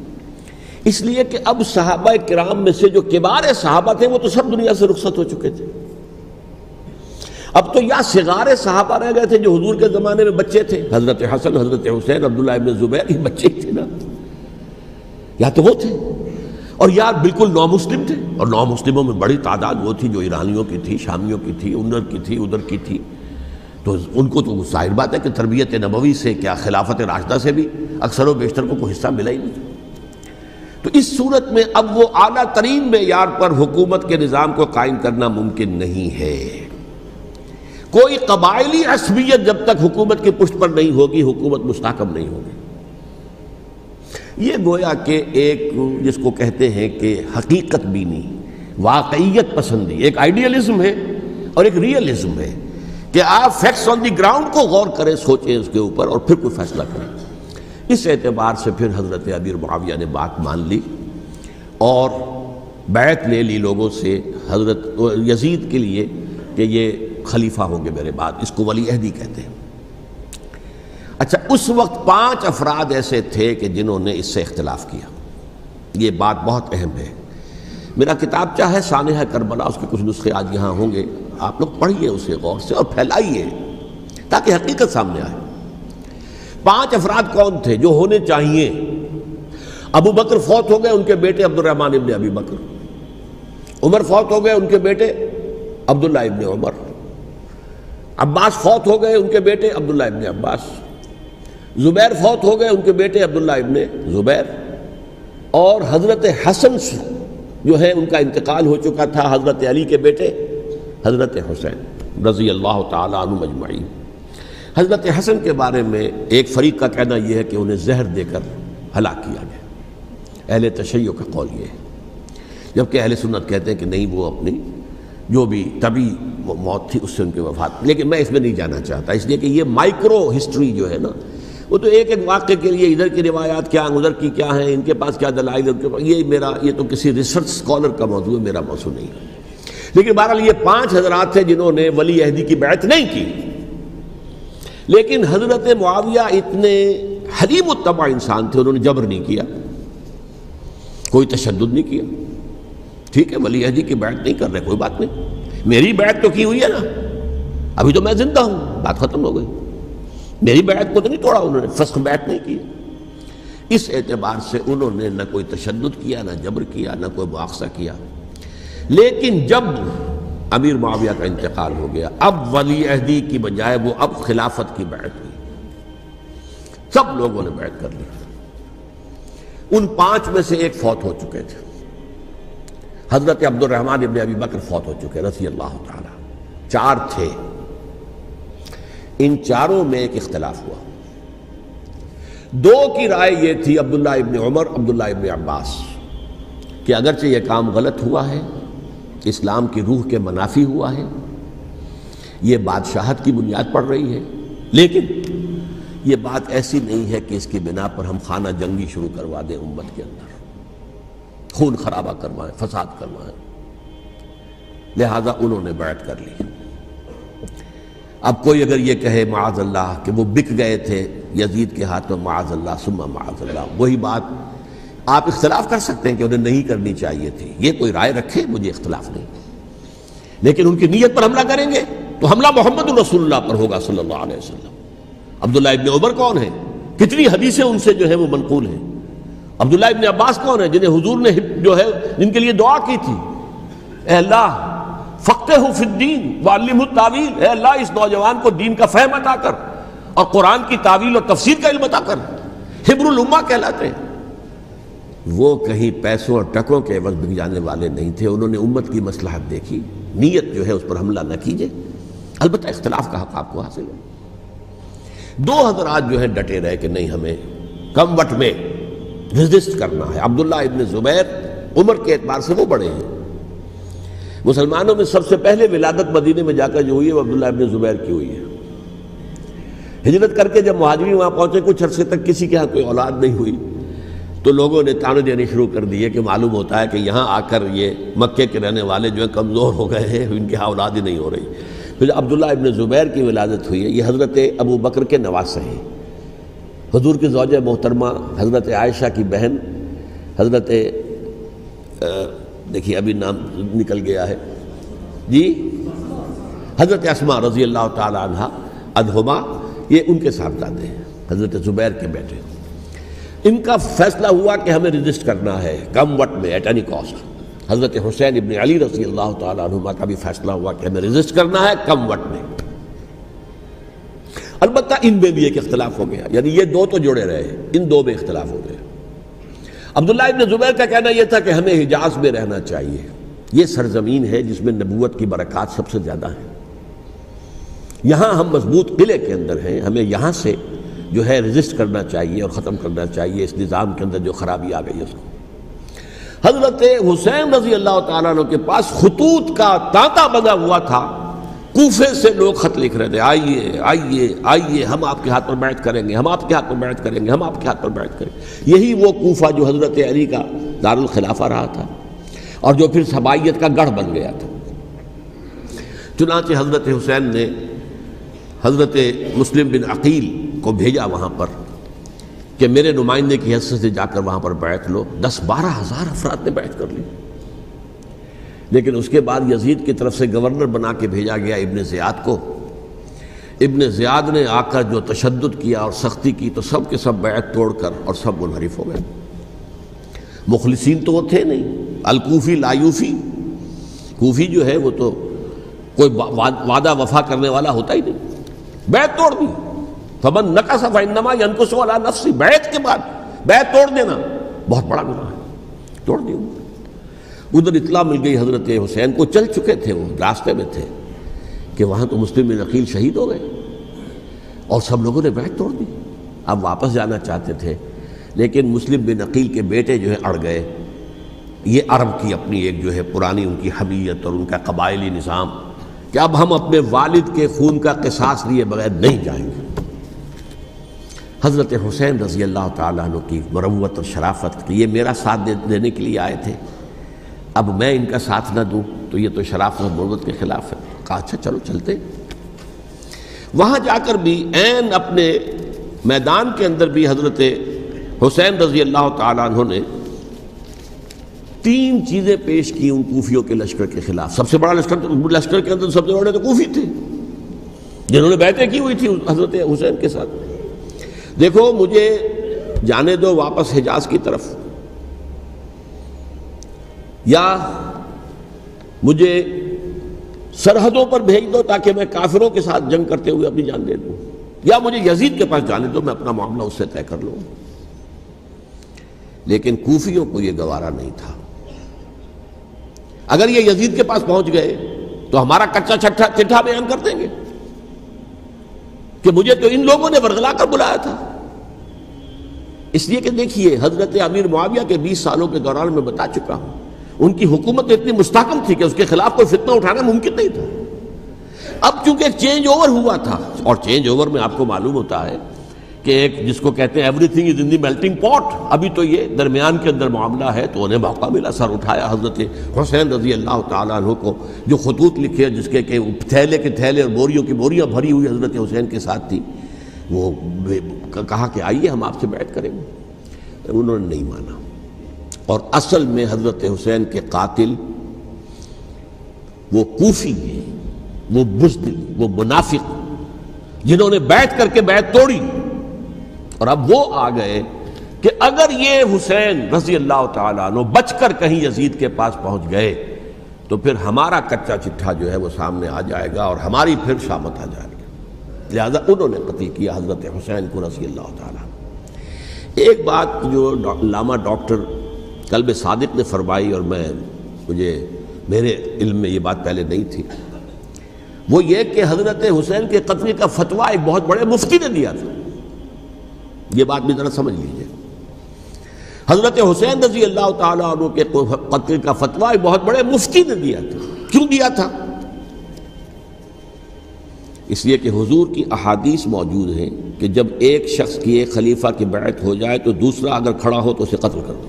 اس لیے کہ اب صحابہ کرام میں سے جو کبار صحابہ تھے وہ تو سب دنیا سے رخصت ہو چکے تھے۔ اب تو یا صغار صحابہ رہ گئے تھے جو حضور کے زمانے میں بچے تھے، حضرت حسن، حضرت حسین، عبداللہ ابن زبیر، یہ بچے ہی تھے نا، یا تو وہ تھے، اور یا بالکل نو مسلم تھے، اور نو مسلموں میں بڑی تعداد وہ تھی جو ایرانیوں کی تھی، شامیوں کی تھی، ادھر کی تھی، تو ان کو تو ظاہر بات ہے کہ تربیت نبوی سے کیا خلافت راشدہ سے بھی اکثر و بیشتر کو کوئی حصہ ملا ہی نہیں۔ تو اس صورت میں اب وہ اعلیٰ ترین معیار پر حکومت کے نظام کو قائم کرنا ممکن نہیں ہے۔ کوئی قبائلی عصبیت جب تک حکومت کی پشت پر نہیں ہوگی، حکومت مستحکم نہیں ہوگی۔ یہ گویا کہ ایک جس کو کہتے ہیں کہ حقیقت بینی، واقعیت پسندی، ایک آئیڈیلزم ہے اور ایک ریئلزم ہے کہ آپ فیکٹس آن دی گراؤنڈ کو غور کریں، سوچیں اس کے اوپر اور پھر کوئی فیصلہ کریں۔ اس اعتبار سے پھر حضرت امیر معاویہ نے بات مان لی اور بیعت لے لی لوگوں سے حضرت یزید کے لیے کہ یہ خلیفہ ہوں گے میرے بعد، اس کو ولی عہدی کہتے ہیں۔ اچھا، اس وقت 5 افراد ایسے تھے کہ جنہوں نے اس سے اختلاف کیا، یہ بات بہت اہم ہے۔ میرا کتابچہ ہے سانحہ کربلا، اس کے کچھ نسخے آج یہاں ہوں گے، آپ لوگ پڑھیے اسے غور سے اور پھیلائیے تاکہ حقیقت سامنے آئے۔ 5 افراد کون تھے جو ہونے چاہیے؟ ابو بکر فوت ہو گئے، ان کے بیٹے عبد الرحمن ابن ابی بکر۔ عمر فوت ہو گئے، ان کے بیٹے عبداللہ ابن عمر۔ عباس فوت ہو گئے، ان کے بیٹے عبداللہ ابن عباس۔ زبیر فوت ہو گئے، ان کے بیٹے عبداللہ ابن زبیر۔ اور حضرت حسن جو ہے ان کا انتقال ہو چکا تھا، حضرت علی کے بیٹے حضرت حسین رضی اللہ تعالیٰ عنہ مجمعین۔ حضرت حسن کے بارے میں ایک فریق کا کہنا یہ ہے کہ انہیں زہر دے کر ہلاک کیا گیا، اہل تشیع کا قول یہ ہے، جبکہ اہل سنت کہتے ہیں کہ نہیں، وہ اپنی جو بھی طبی موت تھی اس سے ان کی وفات۔ لیکن میں اس میں نہیں جانا چاہتا، اس لیے کہ یہ مائکرو ہسٹری جو ہے نا، وہ تو ایک ایک واقعے کے لیے ادھر کی روایات کیا، ادھر کی کیا ہیں، ان کے پاس کیا دلائل، ان کے پاس یہ تو کسی ریسرچ اسکالر کا موضوع ہے، میرا موضوع نہیں ہے۔ لیکن بہرحال یہ 5 حضرات تھے جنہوں نے ولی عہدی کی بیعت نہیں کی، لیکن حضرت معاویہ اتنے حلیم الطبع انسان تھے، انہوں نے جبر نہیں کیا، کوئی تشدد نہیں کیا۔ ٹھیک ہے، ولی عہدی کی بیعت نہیں کر رہے، کوئی بات نہیں، میری بیعت تو کی ہوئی ہے نا، ابھی تو میں زندہ ہوں، بات ختم ہو گئی، میری بیعت کو تو نہیں توڑا انہوں نے، فسخ بیعت نہیں کی۔ اس اعتبار سے انہوں نے نہ کوئی تشدد کیا، نہ جبر کیا، نہ کوئی مواخذہ کیا۔ لیکن جب امیر معاویہ کا انتقال ہو گیا، اب ولی عہدی کی بجائے وہ اب خلافت کی بیعت ہوئی، سب لوگوں نے بیعت کر لی۔ ان 5 میں سے ایک فوت ہو چکے تھے، حضرت عبد الرحمن ابن ابی بکر فوت ہو چکے رضی اللہ تعالی۔ 4 تھے، ان 4 میں ایک اختلاف ہوا۔ 2 کی رائے یہ تھی، عبداللہ ابن عمر، عبداللہ ابن عباس، کہ اگرچہ یہ کام غلط ہوا ہے، اسلام کی روح کے منافی ہوا ہے، یہ بادشاہت کی بنیاد پڑ رہی ہے، لیکن یہ بات ایسی نہیں ہے کہ اس کی بنا پر ہم خانہ جنگی شروع کروا دیں، امت کے اندر خون خرابہ کروائیں، فساد کروائیں۔ لہذا انہوں نے بیعت کر لی۔ اب کوئی اگر یہ کہے معاذ اللہ کہ وہ بک گئے تھے یزید کے ہاتھ میں، معاذ اللہ ثم معاذ اللہ، وہی بات آپ اختلاف کر سکتے ہیں کہ انہیں نہیں کرنی چاہیے تھی، یہ کوئی رائے رکھے، مجھے اختلاف نہیں، لیکن ان کی نیت پر حملہ کریں گے تو حملہ محمد رسول اللہ پر ہوگا صلی اللہ علیہ وسلم۔ عبداللہ ابن عمر کون ہیں؟ کتنی حدیثیں ان سے جو ہے وہ منقول ہیں، عبداللہ ابن عباس کون ہیں؟ جنہیں حضور نے جو ہے جن کے لیے دعا کی تھی، اے اللہ فقہہ فی الدین وعلمہ التاویل، اے اللہ اس نوجوان کو دین کا فہم عطا کر اور قرآن کی تعویل اور تفسیر کا علم عطا کر۔ حبر الامہ کہلاتے ہیں۔ وہ کہیں پیسوں اور ٹکوں کے عوض بک جانے والے نہیں تھے، انہوں نے امت کی مصلحت دیکھی، نیت جو ہے اس پر حملہ نہ کیجیے، البتہ اختلاف کا حق آپ کو حاصل ہے۔ دو حضرات جو ہیں ڈٹے رہے کہ نہیں، ہمیں کم وقت میں ریزسٹ کرنا ہے۔ عبداللہ ابن زبیر عمر کے اعتبار سے وہ بڑے ہیں، مسلمانوں میں سب سے پہلے ولادت مدینے میں جا کر جو ہوئی ہے وہ عبداللہ ابن زبیر کی ہوئی ہے۔ ہجرت کر کے جب مہاجرین وہاں پہنچے، کچھ عرصے تک کسی کے ہاں کوئی اولاد نہیں ہوئی، تو لوگوں نے تانے دینے شروع کر دیے کہ معلوم ہوتا ہے کہ یہاں آ کر یہ مکے کے رہنے والے جو ہیں کمزور ہو گئے ہیں، ان کے ہاں اولاد ہی نہیں ہو رہی۔ پھر عبداللہ ابن زبیر کی ولادت ہوئی ہے، یہ حضرت ابو بکر کے نواسے ہیں، حضور کی زوجہ محترمہ حضرت عائشہ کی بہن، حضرت دیکھیے ابھی نام نکل گیا ہے جی، حضرت اسماء رضی اللہ تعالی عنہ عنہما، یہ ان کے صاحبزادے ہیں، حضرت زبیر کے بیٹے۔ ان کا فیصلہ ہوا کہ ہمیں ریزسٹ کرنا ہے کم وقت میں، ایٹ اینی کاسٹ۔ حضرت حسین ابن علی رضی اللہ تعالی عنہما کا بھی فیصلہ ہوا کہ ہمیں ریزسٹ کرنا ہے کم وقت میں۔ البتہ ان میں بھی ایک اختلاف ہو گیا، یعنی یہ دو تو جڑے رہے، ان دو میں اختلاف ہو گیا۔ عبداللہ ابن زبیر کا کہنا یہ تھا کہ ہمیں حجاز میں رہنا چاہیے، یہ سرزمین ہے جس میں نبوت کی برکات سب سے زیادہ ہیں، یہاں ہم مضبوط قلعے کے اندر ہیں، ہمیں یہاں سے جو ہے ریزسٹ کرنا چاہیے اور ختم کرنا چاہیے اس نظام کے اندر جو خرابی آ گئی ہے اس کو۔ حضرت حسین رضی اللہ تعالیٰ عنہ کے پاس خطوط کا تانتا بنا ہوا تھا، کوفے سے لوگ خط لکھ رہے تھے، آئیے آئیے آئیے، ہم آپ کے ہاتھ پر بیعت کریں گے، ہم آپ کے ہاتھ پر بیعت کریں گے، ہم آپ کے ہاتھ پر بیعت کریں گے۔ یہی وہ کوفہ جو حضرت علی کا دارالخلافہ رہا تھا اور جو پھر سبائیت کا گڑھ بن گیا تھا۔ چنانچہ حضرت حسین نے حضرت مسلم بن عقیل کو بھیجا وہاں پر کہ میرے نمائندے کی حیثیت سے جا کر وہاں پر بیعت لو۔ 10-12 ہزار افراد نے بیعت کر لی، لیکن اس کے بعد یزید کی طرف سے گورنر بنا کے بھیجا گیا ابن زیاد کو۔ ابن زیاد نے آ کر جو تشدد کیا اور سختی کی تو سب کے سب بیعت توڑ کر اور سب منحرف ہو گئے۔ مخلصین تو وہ تھے نہیں، الکوفی لایوفی، کوفی جو ہے وہ تو کوئی وعدہ وفا کرنے والا ہوتا ہی نہیں، بیعت توڑ دی۔ فمن نقص فانما ينقص على نفسه، بیعت کے بعد بیعت توڑ دینا بہت بڑا گناہ ہے، توڑ دی۔ ادھر اطلاع مل گئی حضرت حسین کو، چل چکے تھے، وہ راستے میں تھے کہ وہاں تو مسلم بن عقیل شہید ہو گئے اور سب لوگوں نے بیعت توڑ دی۔ اب واپس جانا چاہتے تھے، لیکن مسلم بن عقیل کے بیٹے جو ہیں اڑ گئے۔ یہ عرب کی اپنی ایک جو ہے پرانی ان کی حمیت اور ان کا قبائلی نظام کہ اب ہم اپنے والد کے خون کا قصاص لیے بغیر نہیں جائیں گے۔ حضرت حسین رضی اللہ تعالیٰ عنہ کی مروت اور شرافت، یہ میرا ساتھ دینے کے لیے آئے تھے، اب میں ان کا ساتھ نہ دوں تو یہ تو شرافت اور مروت کے خلاف ہے۔ کہا اچھا چلو چلتے۔ وہاں جا کر بھی عین اپنے میدان کے اندر بھی حضرت حسین رضی اللہ تعالیٰ عنہ نے 3 چیزیں پیش کی ان کوفیوں کے لشکر کے خلاف۔ سب سے بڑا لشکر کے اندر سب سے بڑے تو کوفی تھے جنہوں نے بیعتیں کی ہوئی تھی حضرت حسین کے ساتھ۔ دیکھو مجھے جانے دو واپس حجاز کی طرف، یا مجھے سرحدوں پر بھیج دو تاکہ میں کافروں کے ساتھ جنگ کرتے ہوئے اپنی جان دے دوں، یا مجھے یزید کے پاس جانے دو، میں اپنا معاملہ اس سے طے کر لوں۔ لیکن کوفیوں کو یہ گوارا نہیں تھا۔ اگر یہ یزید کے پاس پہنچ گئے تو ہمارا کچا چٹھا بیان کر دیں گے کہ مجھے تو ان لوگوں نے ورغلا کر بلایا تھا۔ اس لیے کہ دیکھیے حضرت امیر معاویہ کے 20 سالوں کے دوران میں بتا چکا ہوں، ان کی حکومت اتنی مستحکم تھی کہ اس کے خلاف کوئی فتنہ اٹھانا ممکن نہیں تھا۔ اب چونکہ ایک چینج اوور ہوا تھا، اور چینج اوور میں آپ کو معلوم ہوتا ہے کہ ایک جس کو کہتے ہیں every thing is in the melting پاٹ، ابھی تو یہ درمیان کے اندر معاملہ ہے، تو انہیں موقع ملا، سر اٹھایا حضرت حسین رضی اللہ تعالیٰ عنہ کو، جو خطوط لکھے جس کے کہ تھیلے کے تھیلے اور بوریوں کی بوریاں بھری ہوئی حضرت حسین کے ساتھ تھی، وہ کہا کہ آئیے ہم آپ سے بیعت کریں گے۔ انہوں نے نہیں مانا، اور اصل میں حضرت حسین کے قاتل وہ کوفی ہیں، وہ بزدل، وہ منافق، جنہوں نے بیعت کر کے بیعت توڑی، اور اب وہ آ گئے کہ اگر یہ حسین رضی اللہ تعالیٰ عنہ بچ کر کہیں یزید کے پاس پہنچ گئے تو پھر ہمارا کچا چٹھا جو ہے وہ سامنے آ جائے گا اور ہماری پھر شامت آ جائے گی، لہذا انہوں نے قتل کیا حضرت حسین کو رضی اللہ تعالیٰ عنہ۔ ایک بات جو علامہ ڈاکٹر قلب صادق نے فرمائی، اور میرے علم میں یہ بات پہلے نہیں تھی، وہ یہ کہ حضرت حسین کے قتل کا فتویٰ ایک بہت بڑے مفتی نے دیا تھا۔ یہ بات بھی ذرا سمجھ لیجیے، حضرت حسین رضی اللہ تعالیٰ عنہ کے قتل کا فتویٰ ایک بہت بڑے مفتی نے دیا تھا۔ کیوں دیا تھا؟ اس لیے کہ حضور کی احادیث موجود ہیں کہ جب ایک شخص کی ایک خلیفہ کی بیعت ہو جائے تو دوسرا اگر کھڑا ہو تو اسے قتل کر دو،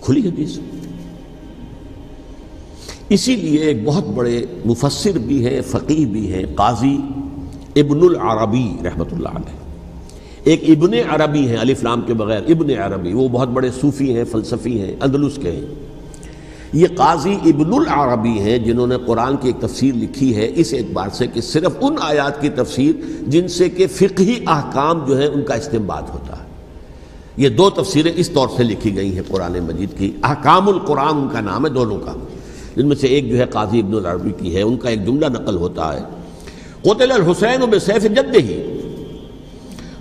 کھلی حدیث۔ اسی لیے ایک بہت بڑے مفسر بھی ہیں، فقیہ بھی ہیں، قاضی ابن العربی رحمۃ اللہ علیہ، ایک ابن عربی ہیں الف لام کے بغیر، ابن عربی، وہ بہت بڑے صوفی ہیں، فلسفی ہیں، اندلس کے ہیں۔ یہ قاضی ابن العربی ہیں جنہوں نے قرآن کی ایک تفسیر لکھی ہے اس اعتبار سے کہ صرف ان آیات کی تفسیر جن سے کہ فقہی احکام جو ہیں ان کا استنباط ہوتا ہے۔ یہ دو تفسیریں اس طور سے لکھی گئی ہیں قرآن مجید کی، احکام القرآن ان کا نام ہے دونوں کا، جن میں سے ایک جو ہے قاضی ابن العربی کی ہے۔ ان کا ایک جملہ نقل ہوتا ہے، قتل الحسین بسیف جدہ،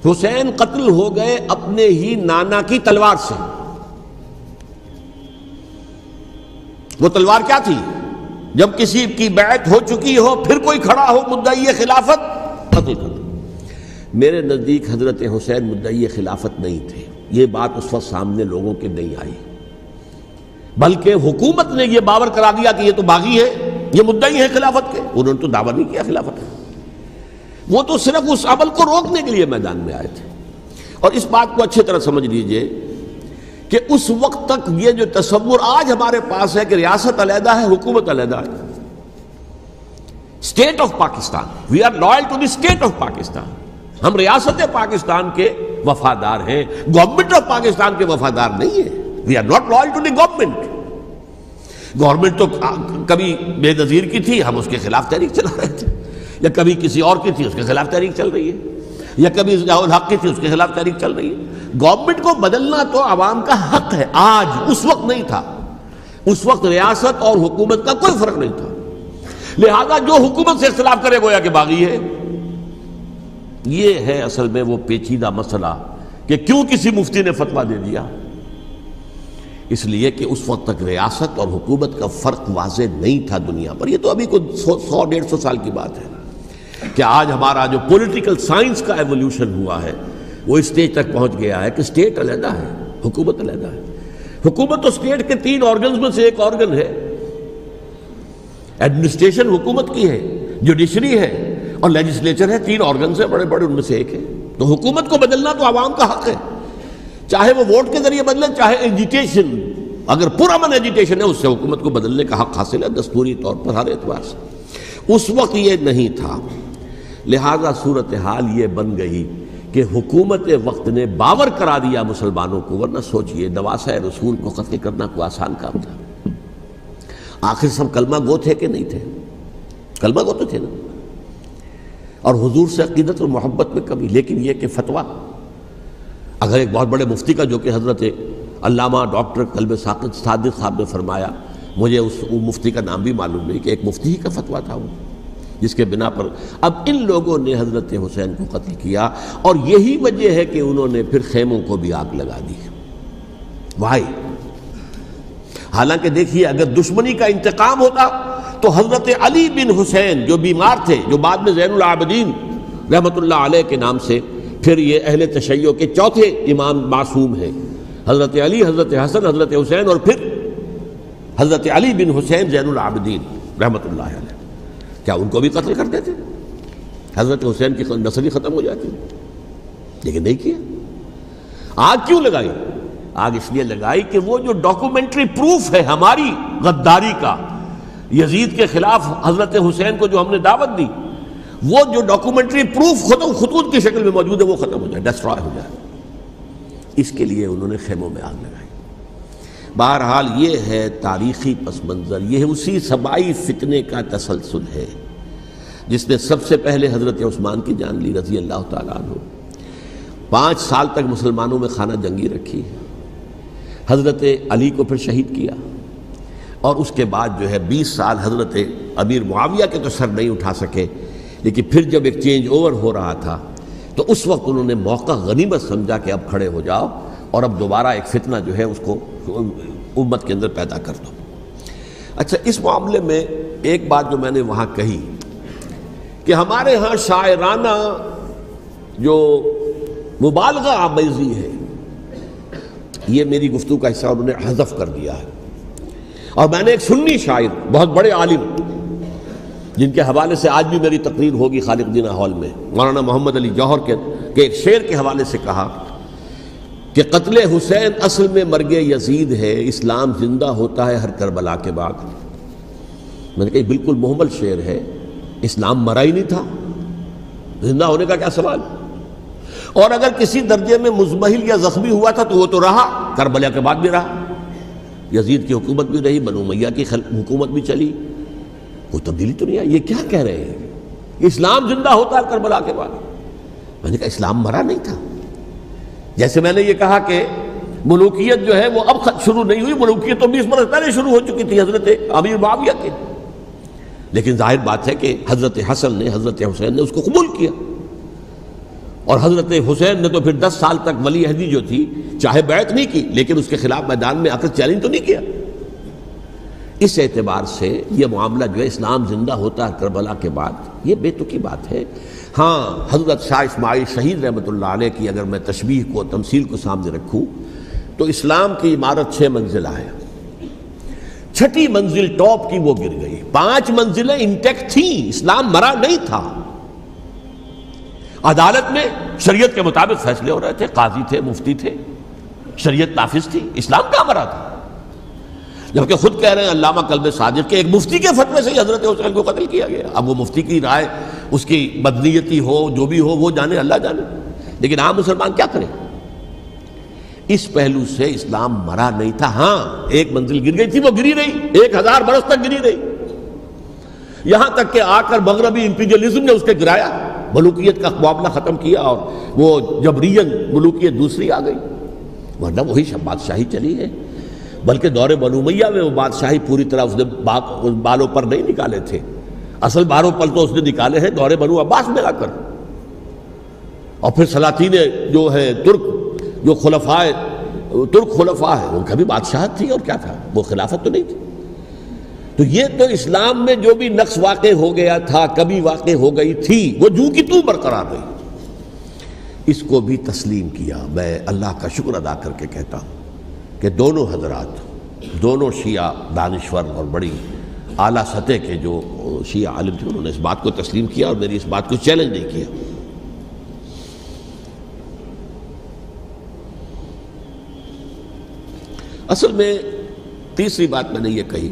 حسین قتل ہو گئے اپنے ہی نانا کی تلوار سے۔ وہ تلوار کیا تھی؟ جب کسی کی بیعت ہو چکی ہو پھر کوئی کھڑا ہو مدعی خلافت، قتل کر دو۔ میرے نزدیک حضرت حسین مدعی خلافت نہیں تھے، یہ بات اس وقت سامنے لوگوں کے نہیں آئی، بلکہ حکومت نے یہ باور کرا دیا کہ یہ تو باغی ہے، یہ مدعی ہے خلافت کے۔ انہوں نے تو دعویٰ نہیں کیا خلافت کا، وہ تو صرف اس عمل کو روکنے کے لیے میدان میں آئے تھے۔ اور اس بات کو اچھی طرح سمجھ لیجئے کہ اس وقت تک یہ جو تصور آج ہمارے پاس ہے کہ ریاست علیحدہ ہے، حکومت علیحدہ ہے، state of Pakistan, we are loyal to the state of Pakistan, ہم ریاست پاکستان کے وفادار ہیں، گورنمنٹ آف پاکستان کے وفادار نہیں ہیں، we are not loyal to the government. Government تو کبھی بے نظیر کی تھی، ہم اس کے خلاف تحریک چلا رہے تھے، یا کبھی کسی اور کی تھی اس کے خلاف تحریک چل رہی ہے، یا کبھی ضیاء الحق کی تھی اس کے خلاف تحریک چل رہی ہے۔ گورنمنٹ کو بدلنا تو عوام کا حق ہے، آج، اس وقت نہیں تھا۔ اس وقت ریاست اور حکومت کا کوئی فرق نہیں تھا، لہذا جو حکومت سے اختلاف کرے گویا کہ باغی ہے۔ یہ ہے اصل میں وہ پیچیدہ مسئلہ کہ کیوں کسی مفتی نے فتویٰ دے دیا، اس لیے کہ اس وقت تک ریاست اور حکومت کا فرق واضح نہیں تھا دنیا پر۔ یہ تو ابھی کوئی 100-150 سال کی بات ہے کہ آج ہمارا جو پولیٹیکل سائنس کا ایولیوشن ہوا ہے وہ اس اسٹیج تک پہنچ گیا ہے کہ اسٹیٹ علیحدہ ہے، حکومت علیحدہ ہے۔ حکومت تو اسٹیٹ کے 3 آرگنز میں سے ایک آرگن ہے، ایڈمنسٹریشن حکومت کی ہے، جوڈیشری ہے اور لیجسلیچر ہے، 3 آرگنز ہیں بڑے بڑے، ان میں سے ایک ہے۔ تو حکومت کو بدلنا تو عوام کا حق ہے، چاہے وہ ووٹ کے ذریعے بدلے، چاہے ایجیٹیشن، اگر پرامن ایجیٹیشن ہے اس سے حکومت کو بدلنے کا حق حاصل ہے دستوری طور پر ہر اعتبار سے۔ اس وقت یہ نہیں تھا، لہذا صورتحال یہ بن گئی کہ حکومت وقت نے باور کرا دیا مسلمانوں کو، ورنہ سوچئے نواسۂ رسول کو قتل کرنا کوئی آسان کام تھا؟ آخر سب کلمہ گو تھے کہ نہیں تھے؟ کلمہ گو تو تھے نا، اور حضور سے عقیدت اور محبت میں کمی، لیکن یہ کہ فتویٰ اگر ایک بہت بڑے مفتی کا، جو کہ حضرت علامہ ڈاکٹر قلب صادق صاحب نے فرمایا، مجھے اس مفتی کا نام بھی معلوم نہیں، کہ ایک مفتی ہی کا فتویٰ تھا وہ، جس کے بنا پر اب ان لوگوں نے حضرت حسین کو قتل کیا، اور یہی وجہ ہے کہ انہوں نے پھر خیموں کو بھی آگ لگا دی۔ وائی حالانکہ دیکھیے اگر دشمنی کا انتقام ہوتا تو حضرت علی بن حسین جو بیمار تھے، جو بعد میں زین العابدین رحمۃ اللہ علیہ کے نام سے پھر یہ اہل تشیع کے چوتھے امام معصوم ہیں، حضرت علی، حضرت حسن، حضرت حسین، اور پھر حضرت علی بن حسین زین العابدین رحمۃ اللہ علیہ، کیا ان کو بھی قتل کر دیتے؟ حضرت حسین کی نسل ہی ختم ہو جاتی، لیکن نہیں کیا۔ آگ کیوں لگائی؟ آگ اس لیے لگائی کہ وہ جو ڈاکومنٹری پروف ہے ہماری غداری کا یزید کے خلاف حضرت حسین کو جو ہم نے دعوت دی، وہ جو ڈاکومنٹری پروف خطوط کی شکل میں موجود ہے وہ ختم ہو جائے، ڈسٹرائے ہو جائے۔ اس کے لیے انہوں نے خیموں میں آگ لگائی۔ بہرحال یہ ہے تاریخی پس منظر، یہ اسی سبائی فتنے کا تسلسل ہے جس نے سب سے پہلے حضرت عثمان کی جان لی رضی اللہ تعالیٰ عنہ، 5 سال تک مسلمانوں میں خانہ جنگی رکھی، حضرت علی کو پھر شہید کیا، اور اس کے بعد جو ہے 20 سال حضرت امیر معاویہ کے تو سر نہیں اٹھا سکے، لیکن پھر جب ایک چینج اوور ہو رہا تھا تو اس وقت انہوں نے موقع غنیمت سمجھا کہ اب کھڑے ہو جاؤ اور اب دوبارہ ایک فتنہ جو ہے اس کو امت کے اندر پیدا کر دو۔ اچھا، اس معاملے میں ایک بات جو میں نے وہاں کہی کہ ہمارے ہاں شاعرانہ جو مبالغہ آمیزی ہے، یہ میری گفتگو کا حصہ انہوں نے حذف کر دیا ہے، اور میں نے ایک سنی شاعر بہت بڑے عالم جن کے حوالے سے آج بھی میری تقریر ہوگی خالق جناح ہال میں، مولانا محمد علی جوہر کے ایک شعر کے حوالے سے کہا کہ قتل حسین اصل میں مرگ یزید ہے، اسلام زندہ ہوتا ہے ہر کربلا کے بعد۔ میں نے کہا بالکل محمل شعر ہے، اسلام مرا ہی نہیں تھا، زندہ ہونے کا کیا سوال؟ اور اگر کسی درجے میں مزمحل یا زخمی ہوا تھا تو وہ تو رہا، کربلا کے بعد بھی رہا، یزید کی حکومت بھی رہی، بنو امیہ کی حکومت بھی چلی، کوئی تبدیلی تو نہیں آئی۔ یہ کیا کہہ رہے ہیں؟ اسلام زندہ ہوتا ہے کربلا کے بعد؟ میں نے کہا اسلام مرا نہیں تھا۔ جیسے میں نے یہ کہا کہ ملوکیت جو ہے وہ اب شروع نہیں ہوئی، ملوکیت تو 20 برس پہلے شروع ہو چکی تھی حضرت امیر معاویہ کے، لیکن ظاہر بات ہے کہ حضرت حسن نے، حضرت حسین نے اس کو قبول کیا، اور حضرت حسین نے تو پھر 10 سال تک ولی عہدی جو تھی چاہے بیعت نہیں کی لیکن اس کے خلاف میدان میں آ کر چیلنج تو نہیں کیا۔ اس اعتبار سے یہ معاملہ جو ہے اسلام زندہ ہوتا ہے کربلا کے بعد، یہ بے تکی بات ہے۔ ہاں، حضرت شاہ اسماعیل شہید رحمۃ اللہ علیہ کی اگر میں تشبیہ کو، تمثیل کو سامنے رکھوں تو اسلام کی عمارت 6 منزلہ ہے، 6ٹھی منزل ٹاپ کی وہ گر گئی، 5 منزلیں انٹیکٹ تھیں، اسلام مرا نہیں تھا۔ عدالت میں شریعت کے مطابق فیصلے ہو رہے تھے، قاضی تھے، مفتی تھے، شریعت نافذ تھی، اسلام کہاں مرا تھا؟ جبکہ خود کہہ رہے ہیں علامہ کلب صادق کے ایک مفتی کے فتوے سے حضرت حسین کو قتل کیا گیا۔ اب وہ مفتی کی رائے، اس کی بدنیتی ہو، جو بھی ہو، وہ جانے، اللہ جانے، لیکن عام مسلمان کیا کریں؟ اس پہلو سے اسلام مرا نہیں تھا۔ ہاں، ایک منزل گر گئی تھی، وہ گری رہی، 1000 برس تک گری رہی، یہاں تک کہ آ کر مغربی امپیریلزم نے اس کے گرایا، ملوکیت کا معاملہ ختم کیا، اور وہ جبرین ملوکیت دوسری آ گئی، ورنہ وہی بادشاہی چلی ہے۔ بلکہ دور بنو امیہ میں وہ بادشاہی پوری طرح اس نے بالوں پر نہیں نکالے تھے، اصل بالوں پر تو اس نے نکالے ہیں دور بنو عباس میں آ کر، اور پھر سلاطین جو ہے ترک، جو ترک خلفاء ہے، ان کا بھی بادشاہت تھی، اور کیا تھا، وہ خلافت تو نہیں تھی۔ تو یہ تو اسلام میں جو بھی نقص واقع ہو گیا تھا، کبھی واقع ہو گئی تھی، وہ جو کی تو برقرار رہی، اس کو بھی تسلیم کیا۔ میں اللہ کا شکر ادا کر کے کہتا ہوں کہ دونوں حضرات، دونوں شیعہ دانشور اور بڑی اعلیٰ سطح کے جو شیعہ عالم تھے، انہوں نے اس بات کو تسلیم کیا اور میری اس بات کو چیلنج نہیں کیا۔ اصل میں تیسری بات میں نے یہ کہی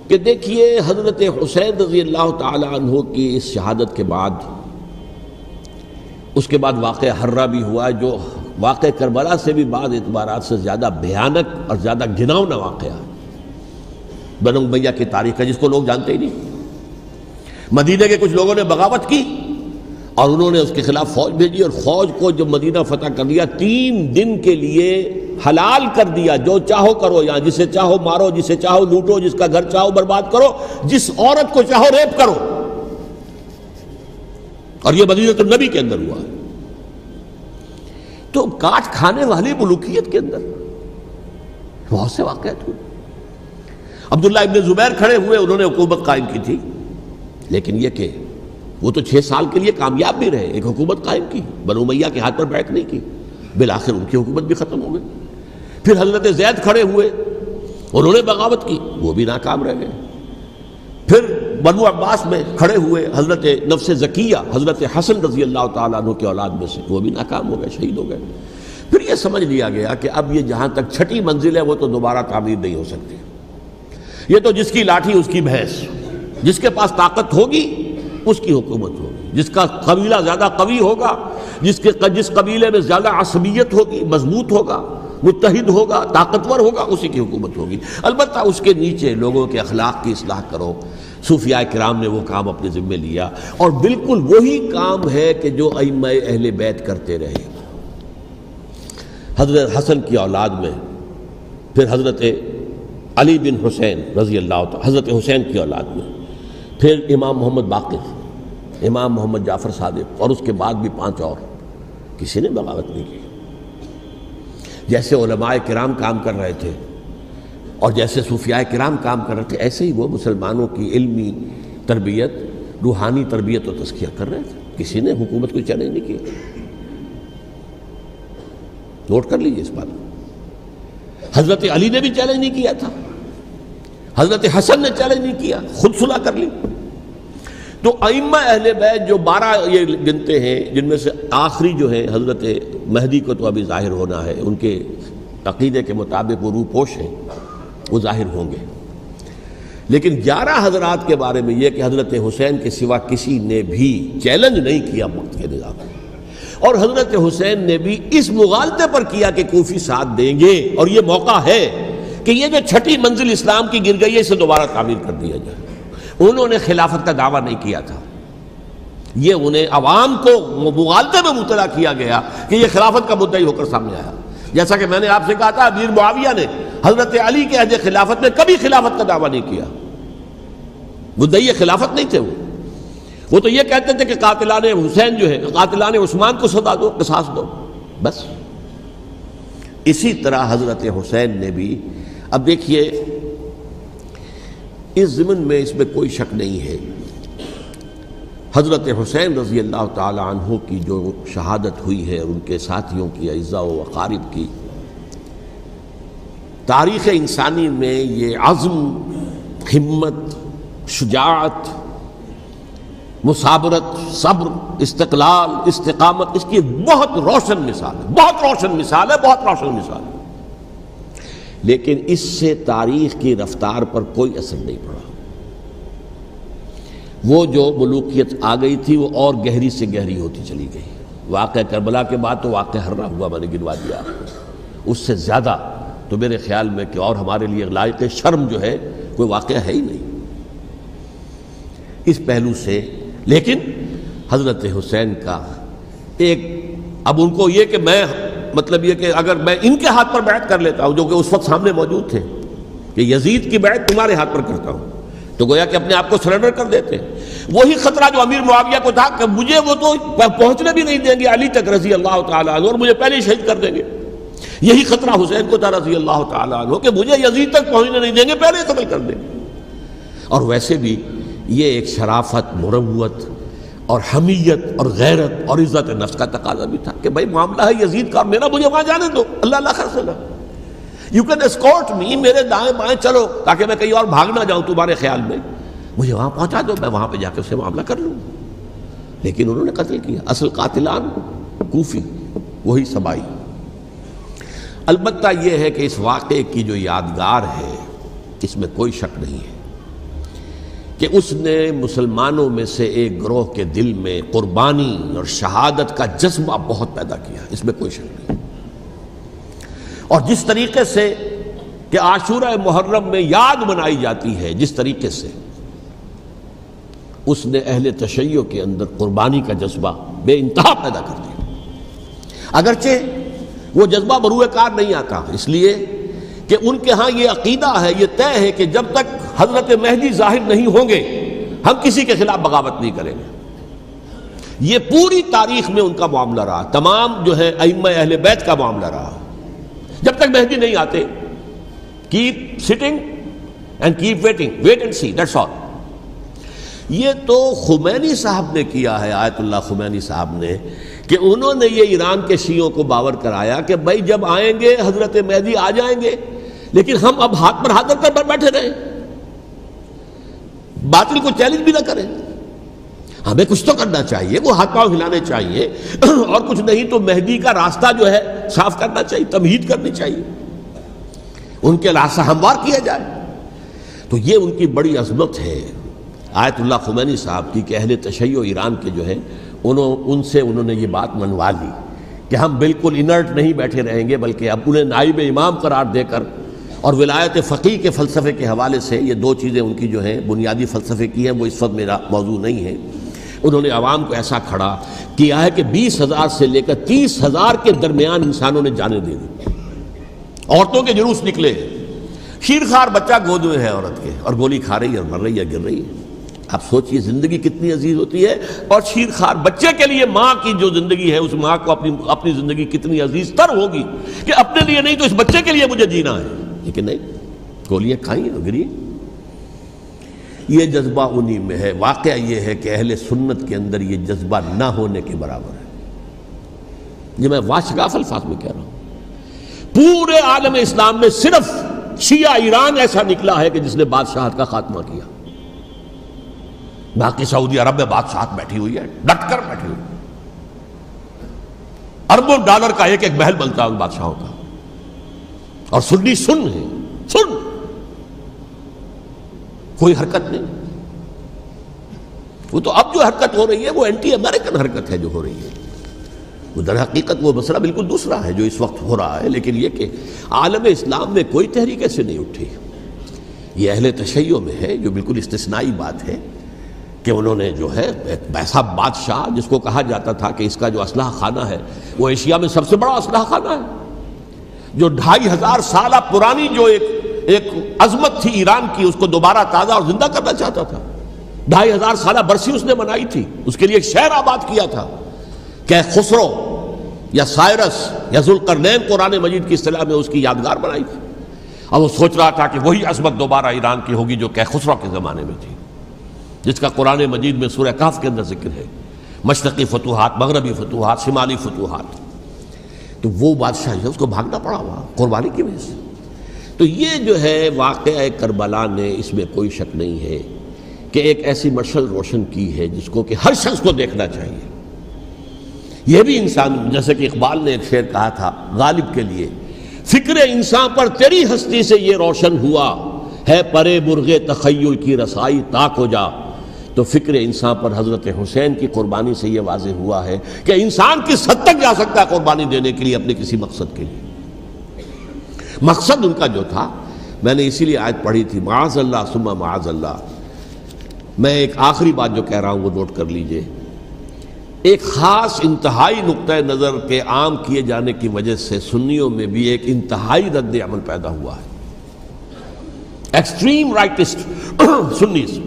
کہ دیکھیے حضرت حسین رضی اللہ تعالی عنہ کی اس شہادت کے بعد، اس کے بعد واقعہ حرہ بھی ہوا، جو واقع کربلا سے بھی بعض اعتبارات سے زیادہ بھیانک اور زیادہ گھناؤنا واقعہ بنو امیہ کی تاریخ ہے، جس کو لوگ جانتے ہی نہیں۔ مدینہ کے کچھ لوگوں نے بغاوت کی اور انہوں نے اس کے خلاف فوج بھیجی، اور فوج کو جب مدینہ فتح کر دیا، 3 دن کے لیے حلال کر دیا، جو چاہو کرو، یہاں جسے چاہو مارو، جسے چاہو لوٹو، جس کا گھر چاہو برباد کرو، جس عورت کو چاہو ریپ کرو، اور یہ مدینہ النبی کے اندر ہوا۔ تو کاٹ کھانے والی ملوکیت کے اندر بہت سے واقعات ہوئے۔ عبداللہ ابن زبیر کھڑے ہوئے، انہوں نے حکومت قائم کی تھی، لیکن یہ کہ وہ تو 6 سال کے لیے کامیاب بھی رہے، ایک حکومت قائم کی، بنو امیہ کے ہاتھ پر بیعت نہیں کی، بالآخر ان کی حکومت بھی ختم ہو گئی۔ پھر حضرت زید کھڑے ہوئے، انہوں نے بغاوت کی، وہ بھی ناکام رہ گئے۔ پھر بنو عباس میں کھڑے ہوئے حضرت نفس زکیہ، حضرت حسن رضی اللہ تعالیٰ عنہ کے اولاد میں سے، وہ بھی ناکام ہو گئے، شہید ہو گئے۔ پھر یہ سمجھ لیا گیا کہ اب یہ جہاں تک 6ٹھی منزل ہے وہ تو دوبارہ تعمیر نہیں ہو سکتی، یہ تو جس کی لاٹھی اس کی بھینس، جس کے پاس طاقت ہوگی اس کی حکومت ہوگی، جس کا قبیلہ زیادہ قوی ہوگا، جس قبیلے میں زیادہ عصبیت ہوگی، مضبوط ہوگا، متحد ہوگا، طاقتور ہوگا، اسی کی حکومت ہوگی۔ البتہ اس کے نیچے لوگوں کے اخلاق کی اصلاح کرو، صوفیاء کرام نے وہ کام اپنے ذمے لیا، اور بالکل وہی کام ہے کہ جو ائمہ اہل بیت کرتے رہے۔ حضرت حسن کی اولاد میں پھر حضرت علی بن حسین رضی اللہ تعالی، حضرت حسین کی اولاد میں پھر امام محمد باقر، امام محمد جعفر صادق، اور اس کے بعد بھی 5 اور، کسی نے بغاوت نہیں کی۔ جیسے علماء کرام کام کر رہے تھے اور جیسے صوفیاء کرام کام کر رہے تھے، ایسے ہی وہ مسلمانوں کی علمی تربیت، روحانی تربیت و تزکیہ کر رہے تھے۔ کسی نے حکومت کو چیلنج نہیں کیا۔ نوٹ کر لیجیے اس بات کو۔ حضرت علی نے بھی چیلنج نہیں کیا تھا، حضرت حسن نے چیلنج نہیں کیا، خود صلح کر لی۔ تو ائمہ اہل بیت جو 12 یہ گنتے ہیں، جن میں سے آخری جو ہے حضرت مہدی کو تو ابھی ظاہر ہونا ہے، ان کے عقیدے کے مطابق وہ روح پوش ہیں، وہ ظاہر ہوں گے۔ لیکن 11 حضرات کے بارے میں یہ کہ حضرت حسین کے سوا کسی نے بھی چیلنج نہیں کیا وقت کے نظام میں، اور حضرت حسین نے بھی اس مغالطے پر کیا کہ کوفی ساتھ دیں گے، اور یہ موقع ہے کہ یہ جو 6ٹھی منزل اسلام کی گر گئی ہے اسے دوبارہ تعمیر کر دیا جائے۔ انہوں نے خلافت کا دعویٰ نہیں کیا تھا، یہ انہیں عوام کو مغالطے میں مبتلا کیا گیا کہ یہ خلافت کا مدعی ہو کر سامنے آیا۔ جیسا کہ میں نے آپ سے کہا تھا، امیر معاویہ نے حضرت علی کے عہد خلافت میں کبھی خلافت کا دعویٰ نہیں کیا، مدعی خلافت نہیں تھے وہ تو یہ کہتے تھے کہ قاتلان حسین جو ہے، قاتلان عثمان کو سزا دو، قصاص دو، بس۔ اسی طرح حضرت حسین نے بھی، اب دیکھیے اس ضمن میں اس میں کوئی شک نہیں ہے، حضرت حسین رضی اللہ تعالی عنہ کی جو شہادت ہوئی ہے، ان کے ساتھیوں کی، اعزاء و اقارب کی، تاریخ انسانی میں یہ عزم، ہمت، شجاعت، مثابرت، صبر، استقلال، استقامت، اس کی بہت روشن مثال ہے، بہت روشن مثال ہے، بہت روشن مثال ہے۔ لیکن اس سے تاریخ کی رفتار پر کوئی اثر نہیں پڑا۔ وہ جو ملوکیت آ گئی تھی وہ اور گہری سے گہری ہوتی چلی گئی۔ واقعہ کربلا کے بعد تو واقعہ ہررا ہوا میں نے گنوا دیا آپ کو، اس سے زیادہ تو میرے خیال میں کہ اور ہمارے لیے لائق شرم جو ہے کوئی واقعہ ہے ہی نہیں اس پہلو سے۔ لیکن حضرت حسین کا ایک، اب ان کو یہ کہ میں، مطلب یہ کہ اگر میں ان کے ہاتھ پر بیعت کر لیتا ہوں، جو کہ اس وقت سامنے موجود تھے، کہ یزید کی بیعت تمہارے ہاتھ پر کرتا ہوں، تو گویا کہ اپنے آپ کو سرنڈر کر دیتے۔ وہی خطرہ جو امیر معاویہ کو تھا کہ مجھے وہ تو پہنچنے بھی نہیں دیں گے علی تک رضی اللہ تعالیٰ عنہ، اور مجھے پہلے ہی شہید کر دیں گے۔ یہی خطرہ حسین کو تھا رضی اللہ تعالیٰ عنہ کہ مجھے یزید تک پہنچنے نہیں دیں گے، پہلے ہی قتل کر دیں گے۔ اور ویسے بھی یہ ایک شرافت، مروت اور حمیت اور غیرت اور عزت نفس کا تقاضا بھی تھا کہ بھائی معاملہ ہے یزید کا، میرا مجھے وہاں جانے دو، اللہ اللہ خرسلہ، یو کین اسکورٹ می، میرے دائیں بائیں چلو تاکہ میں کہیں اور بھاگ نہ جاؤں تمہارے خیال میں، مجھے وہاں پہنچا دو، میں وہاں پہ جا کے اسے معاملہ کر لوں۔ لیکن انہوں نے قتل کیا، اصل قاتلان کوفی، وہی سبائی۔ البتہ یہ ہے کہ اس واقعے کی جو یادگار ہے اس میں کوئی شک نہیں ہے کہ اس نے مسلمانوں میں سے ایک گروہ کے دل میں قربانی اور شہادت کا جذبہ بہت پیدا کیا، اس میں کوئی شک نہیں۔ اور جس طریقے سے کہ عاشورہ محرم میں یاد منائی جاتی ہے، جس طریقے سے اس نے اہل تشیع کے اندر قربانی کا جذبہ بے انتہا پیدا کر دیا۔ اگرچہ وہ جذبہ بروئے کار نہیں آتا، اس لیے کہ ان کے ہاں یہ عقیدہ ہے، یہ طے ہے کہ جب تک حضرت مہدی ظاہر نہیں ہوں گے ہم کسی کے خلاف بغاوت نہیں کریں گے۔ یہ پوری تاریخ میں ان کا معاملہ رہا، تمام جو ہے ائمہ اہل بیت کا معاملہ رہا۔ جب تک مہدی نہیں آتے، keep sitting and keep waiting, wait and see, that's all. یہ تو خمینی صاحب نے کیا ہے، آیت اللہ خمینی صاحب نے، کہ انہوں نے یہ ایران کے شیعوں کو باور کرایا کہ بھائی جب آئیں گے حضرت مہدی آ جائیں گے، لیکن ہم اب ہاتھ پر ہاتھ کر بیٹھے رہیں، باطل کو چیلنج بھی نہ کریں، ہمیں کچھ تو کرنا چاہیے، وہ ہاتھ پاؤں ہلانے چاہیے، اور کچھ نہیں تو مہدی کا راستہ جو ہے صاف کرنا چاہیے، تمہید کرنی چاہیے، ان کے راستہ ہموار کیا جائے۔ تو یہ ان کی بڑی عظمت ہے آیت اللہ خمینی صاحب کی کہ اہل تشیع ایران کے جو ہے ان سے انہوں نے یہ بات منوا لی کہ ہم بالکل انرٹ نہیں بیٹھے رہیں گے، بلکہ اب انہیں نائب امام قرار دے کر اور ولایت فقیہ کے فلسفے کے حوالے سے یہ دو چیزیں ان کی جو ہیں بنیادی فلسفے کی ہیں، وہ اس وقت میرا موضوع نہیں ہے۔ انہوں نے عوام کو ایسا کھڑا کیا ہے کہ 20,000 سے لے کر 30,000 کے درمیان انسانوں نے جانیں دے دی، عورتوں کے جلوس نکلے، شیرخوار بچہ گود میں ہے عورت کے، اور گولی کھا رہی ہے اور مر رہی ہے، گر رہی ہے۔ آپ سوچئے زندگی کتنی عزیز ہوتی ہے، اور شیرخوار بچے کے لیے ماں کی جو زندگی ہے، اس ماں کو اپنی زندگی کتنی عزیز تر ہوگی کہ اپنے لیے نہیں تو اس بچے کے لیے مجھے جینا ہے، لیکن نہیں، گولیاں کھائیں اور گری۔ یہ جذبہ انہی میں ہے۔ واقعہ یہ ہے کہ اہل سنت کے اندر یہ جذبہ نہ ہونے کے برابر ہے۔ یہ میں واشگاف الفاظ میں کہہ رہا ہوں۔ پورے عالم اسلام میں صرف شیعہ ایران ایسا نکلا ہے کہ جس نے بادشاہت کا خاتمہ کیا، باقی سعودی عرب میں بادشاہت بیٹھی ہوئی ہے، ڈٹ کر بیٹھی ہوئی، اربوں ڈالر کا ایک ایک محل بنتا ہے ان بادشاہوں کا، اور سنی سن ہے، سن، کوئی حرکت نہیں۔ وہ تو اب جو حرکت ہو رہی ہے وہ اینٹی امریکن حرکت ہے جو ہو رہی ہے، وہ در حقیقت وہ مسئلہ بالکل دوسرا ہے جو اس وقت ہو رہا ہے، لیکن یہ کہ عالم اسلام میں کوئی تحریک ایسے نہیں اٹھی۔ یہ اہل تشیع میں ہے، جو بالکل استثنائی بات ہے کہ انہوں نے جو ہے ایک ایسا بادشاہ جس کو کہا جاتا تھا کہ اس کا جو اسلحہ خانہ ہے وہ ایشیا میں سب سے بڑا اسلحہ خانہ ہے، جو 2500 سالہ پرانی جو ایک عظمت تھی ایران کی، اس کو دوبارہ تازہ اور زندہ کرنا چاہتا تھا۔ 2500 سالہ برسی اس نے منائی تھی، اس کے لیے ایک شہر آباد کیا تھا کہ خسرو یا سائرس یا ذوالقرنین قرآن مجید کی اصطلاح میں اس کی یادگار بنائی تھی، اور وہ سوچ رہا تھا کہ وہی عظمت دوبارہ ایران کی ہوگی جو کہ خسرو کے زمانے میں تھی، جس کا قرآن مجید میں سورہ کہف کے اندر ذکر ہے، مشرقی فتوحات، مغربی فتوحات، شمالی فتوحات۔ تو وہ بادشاہ ہے، اس کو بھاگنا پڑا ہوا قربانی کی وجہ سے۔ تو یہ جو ہے واقعہ کربلا نے، اس میں کوئی شک نہیں ہے کہ ایک ایسی مشعل روشن کی ہے جس کو کہ ہر شخص کو دیکھنا چاہیے۔ یہ بھی انسان، جیسے کہ اقبال نے ایک شعر کہا تھا غالب کے لیے، فکر انسان پر تیری ہستی سے یہ روشن ہوا ہے، پرے مرغ تخیل کی رسائی تاک ہو جا۔ تو فکر انسان پر حضرت حسین کی قربانی سے یہ واضح ہوا ہے کہ انسان کس حد تک جا سکتا ہے قربانی دینے کے لیے اپنے کسی مقصد کے لیے۔ مقصد ان کا جو تھا، میں نے اسی لیے آیت پڑھی تھی، معاذ اللہ ثم معاذ اللہ۔ میں ایک آخری بات جو کہہ رہا ہوں وہ نوٹ کر لیجئے، ایک خاص انتہائی نقطۂ نظر کے عام کیے جانے کی وجہ سے سنیوں میں بھی ایک انتہائی رد عمل پیدا ہوا ہے۔ ایکسٹریم رائٹسٹ سنیز،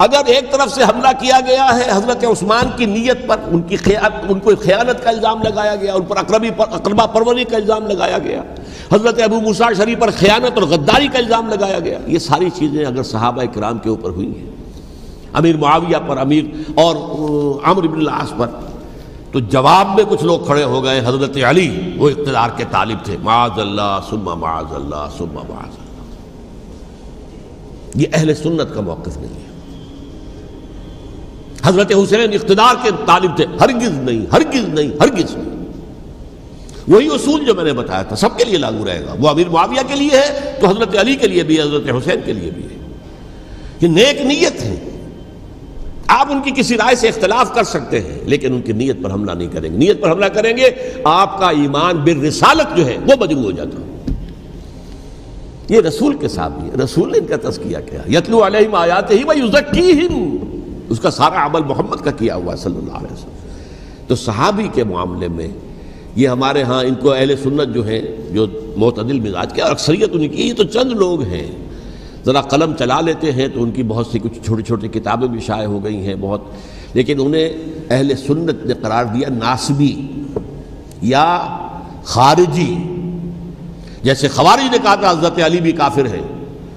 اگر ایک طرف سے حملہ کیا گیا ہے حضرت عثمان کی نیت پر، ان کو خیانت کا الزام لگایا گیا، ان پر اقربا پروری کا الزام لگایا گیا، حضرت ابو موسیٰ شریف پر خیانت اور غداری کا الزام لگایا گیا، یہ ساری چیزیں اگر صحابہ کرام کے اوپر ہوئی ہیں، امیر معاویہ پر، امیر اور عمرو بن العاص پر، تو جواب میں کچھ لوگ کھڑے ہو گئے، حضرت علی وہ اقتدار کے طالب تھے، معاذ اللہ ثم معاذ اللہ ثم معاذ اللہ۔ یہ اہل سنت کا موقف نہیں ہے۔ حضرت حسین اقتدار کے طالب تھے، ہرگز نہیں، ہرگز نہیں، ہرگز نہیں۔ وہی اصول جو میں نے بتایا تھا سب کے لیے لاگو رہے گا، وہ امیر معاویہ کے لیے ہے تو حضرت علی کے لیے بھی ہے، حضرت حسین کے لیے بھی ہے۔ یہ نیک نیت ہے، آپ ان کی کسی رائے سے اختلاف کر سکتے ہیں لیکن ان کی نیت پر حملہ نہیں کریں گے۔ نیت پر حملہ کریں گے آپ کا ایمان بالرسالت جو ہے وہ مجروح ہو جاتا۔ یہ رسول کے ساتھ بھی ہے، رسول نے ان کا تزکیہ کیا، یتلو علیہم آیاتہ ویزکیہم، اس کا سارا عمل محمد کا کیا ہوا ہے صلی اللہ علیہ وسلم۔ تو صحابی کے معاملے میں یہ ہمارے ہاں ان کو اہل سنت جو ہیں، جو معتدل مزاج کے، اور اکثریت ان کی، یہ تو چند لوگ ہیں، ذرا قلم چلا لیتے ہیں تو ان کی بہت سی کچھ چھوٹی چھوٹی کتابیں بھی شائع ہو گئی ہیں بہت، لیکن انہیں اہل سنت نے قرار دیا ناسبی یا خارجی۔ جیسے خوارج نے کہا تھا حضرت علی بھی کافر ہے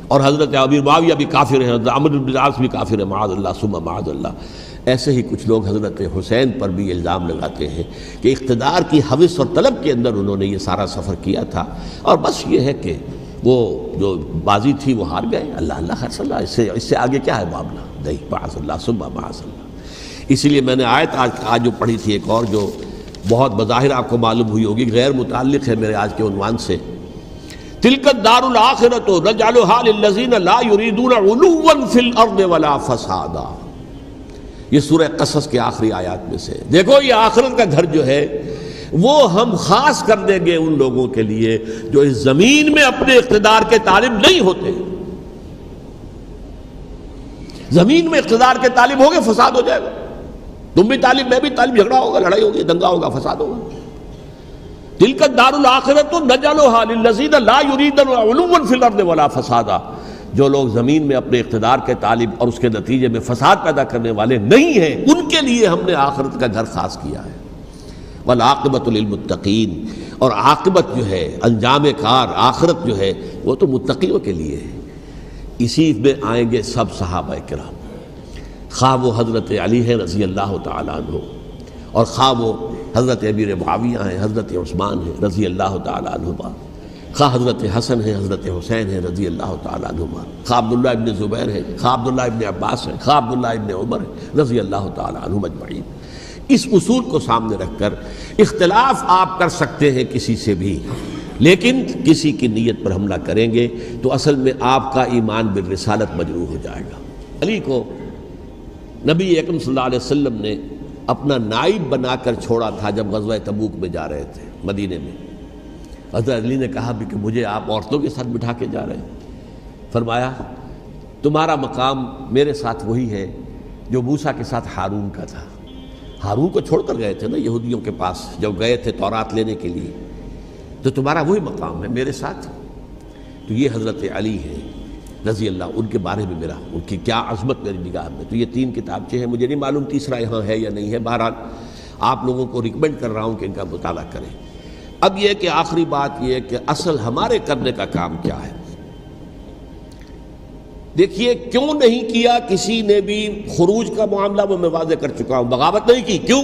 اور حضرت امیر معاویہ بھی کافر ہے، حضرت عمرو بن العاص بھی کافر ہے، معاذ اللہ ثم معاذ اللہ۔ ایسے ہی کچھ لوگ حضرت حسین پر بھی الزام لگاتے ہیں کہ اقتدار کی ہوس اور طلب کے اندر انہوں نے یہ سارا سفر کیا تھا، اور بس یہ ہے کہ وہ جو بازی تھی وہ ہار گئے۔ اللہ اللہ خیر صلی اللہ، اس سے آگے کیا ہے معاملہ؟ نہیں، معاذ اللہ ثم معاذ اللہ۔ اسی لیے میں نے آیت آج جو پڑھی تھی ایک اور جو بہت بظاہر آپ کو معلوم ہوئی ہوگی، غیر متعلق ہے میرے آج کے عنوان سے، تلک الدار الآخرۃ نجعلھا للذین لا یریدون علوا فی الارض ولا فسادا۔ یہ سورہ قصص کے آخری آیات میں سے، دیکھو یہ آخرت کا گھر جو ہے وہ ہم خاص کر دیں گے ان لوگوں کے لیے جو اس زمین میں اپنے اقتدار کے طالب نہیں ہوتے. زمین میں اقتدار کے طالب ہوگے فساد ہو جائے گا. تم بھی طالب میں بھی طالب، جھگڑا ہوگا، لڑائی ہوگی، دنگا ہوگا، فساد ہوگا. تلک الدار الآخرۃ نجعلھا للذین لا یریدون علوا فی الارض ولا فسادا. جو لوگ زمین میں اپنے اقتدار کے طالب اور اس کے نتیجے میں فساد پیدا کرنے والے نہیں ہیں، ان کے لیے ہم نے آخرت کا گھر خاص کیا ہے. والعاقبۃ للمتقین، اور عاقبت جو ہے، انجام کار، آخرت جو ہے وہ تو متقیوں کے لیے ہے. اسی میں آئیں گے سب صحابہ کرام، خواہ وہ حضرت علی ہیں رضی اللہ تعالیٰ عنہ، اور خواہ وہ حضرت امیر معاویہ ہیں، حضرت عثمان ہیں رضی اللہ تعالیٰ عنہما، خواہ حضرت حسن ہیں، حضرت حسین ہیں رضی اللہ تعالیٰ عنہما، خواہ عبداللہ ابن زبیر ہیں، خواہ عبداللہ ابن عباس ہیں، خواہ عبداللہ ابن عمر ہیں رضی اللہ تعالیٰ عنہم اجمعین. اس اصول کو سامنے رکھ کر اختلاف آپ کر سکتے ہیں کسی سے بھی، لیکن کسی کی نیت پر حملہ کریں گے تو اصل میں آپ کا ایمان بالرسالت مجروح ہو جائے گا. علی کو نبی اکرم صلی اللہ علیہ وسلم نے اپنا نائب بنا کر چھوڑا تھا جب غزوہ تبوک میں جا رہے تھے مدینے میں. حضرت علی نے کہا بھی کہ مجھے آپ عورتوں کے ساتھ بٹھا کے جا رہے ہیں. فرمایا تمہارا مقام میرے ساتھ وہی ہے جو موسیٰ کے ساتھ ہارون کا تھا. ہارون کو چھوڑ کر گئے تھے نا یہودیوں کے پاس جب گئے تھے تورات لینے کے لیے، تو تمہارا وہی مقام ہے میرے ساتھ. تو یہ حضرت علی ہے رضی اللہ، ان کے بارے میں میرا، ان کی کیا عظمت میری نگاہ میں. تو یہ 3 کتابچے ہیں، مجھے نہیں معلوم تیسرا یہاں ہے یا نہیں ہے، بہرحال آپ لوگوں کو ریکمینڈ کر رہا ہوں کہ ان کا مطالعہ کریں. اب یہ کہ آخری بات یہ کہ اصل ہمارے کرنے کا کام کیا ہے. دیکھیے کیوں نہیں کیا کسی نے بھی خروج کا معاملہ، وہ میں واضح کر چکا ہوں. بغاوت نہیں کی، کیوں؟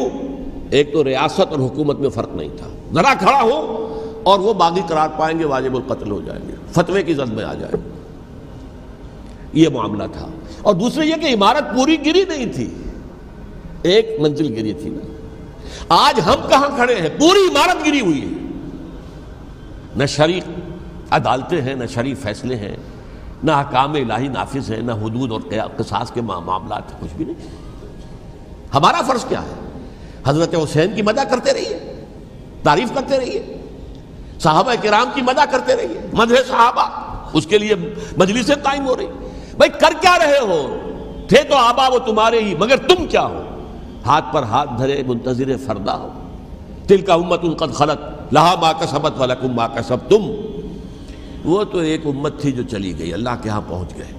ایک تو ریاست اور حکومت میں فرق نہیں تھا. ذرا کھڑا ہو اور وہ باغی قرار پائیں گے، واجب القتل ہو جائیں گے، فتوے کی زد میں آ جائیں گے. یہ معاملہ تھا. اور دوسرے یہ کہ عمارت پوری گری نہیں تھی، ایک منزل گری تھی نا. آج ہم کہاں کھڑے ہیں؟ پوری عمارت گری ہوئی ہے. نہ شرعی عدالتیں ہیں، نہ شرعی فیصلے ہیں، نہ احکام الہی نافذ ہیں، نہ حدود اور قصاص کے معاملات، کچھ بھی نہیں. ہمارا فرض کیا ہے؟ حضرت حسین کی مدح کرتے رہیے، تعریف کرتے رہیے، صحابہ کرام کی مدح کرتے رہیے، مدح صحابہ، اس کے لیے مجلسیں قائم ہو رہی. بھائی کر کیا رہے ہو؟ تھے تو آبا وہ تمہارے ہی، مگر تم کیا ہو؟ ہاتھ پر ہاتھ دھرے منتظر فردا ہو. تلک امۃ قد خلت لہا ما کسبت ولکم ما کسبتم. وہ تو ایک امت تھی جو چلی گئی، اللہ کے ہاں پہنچ گئے.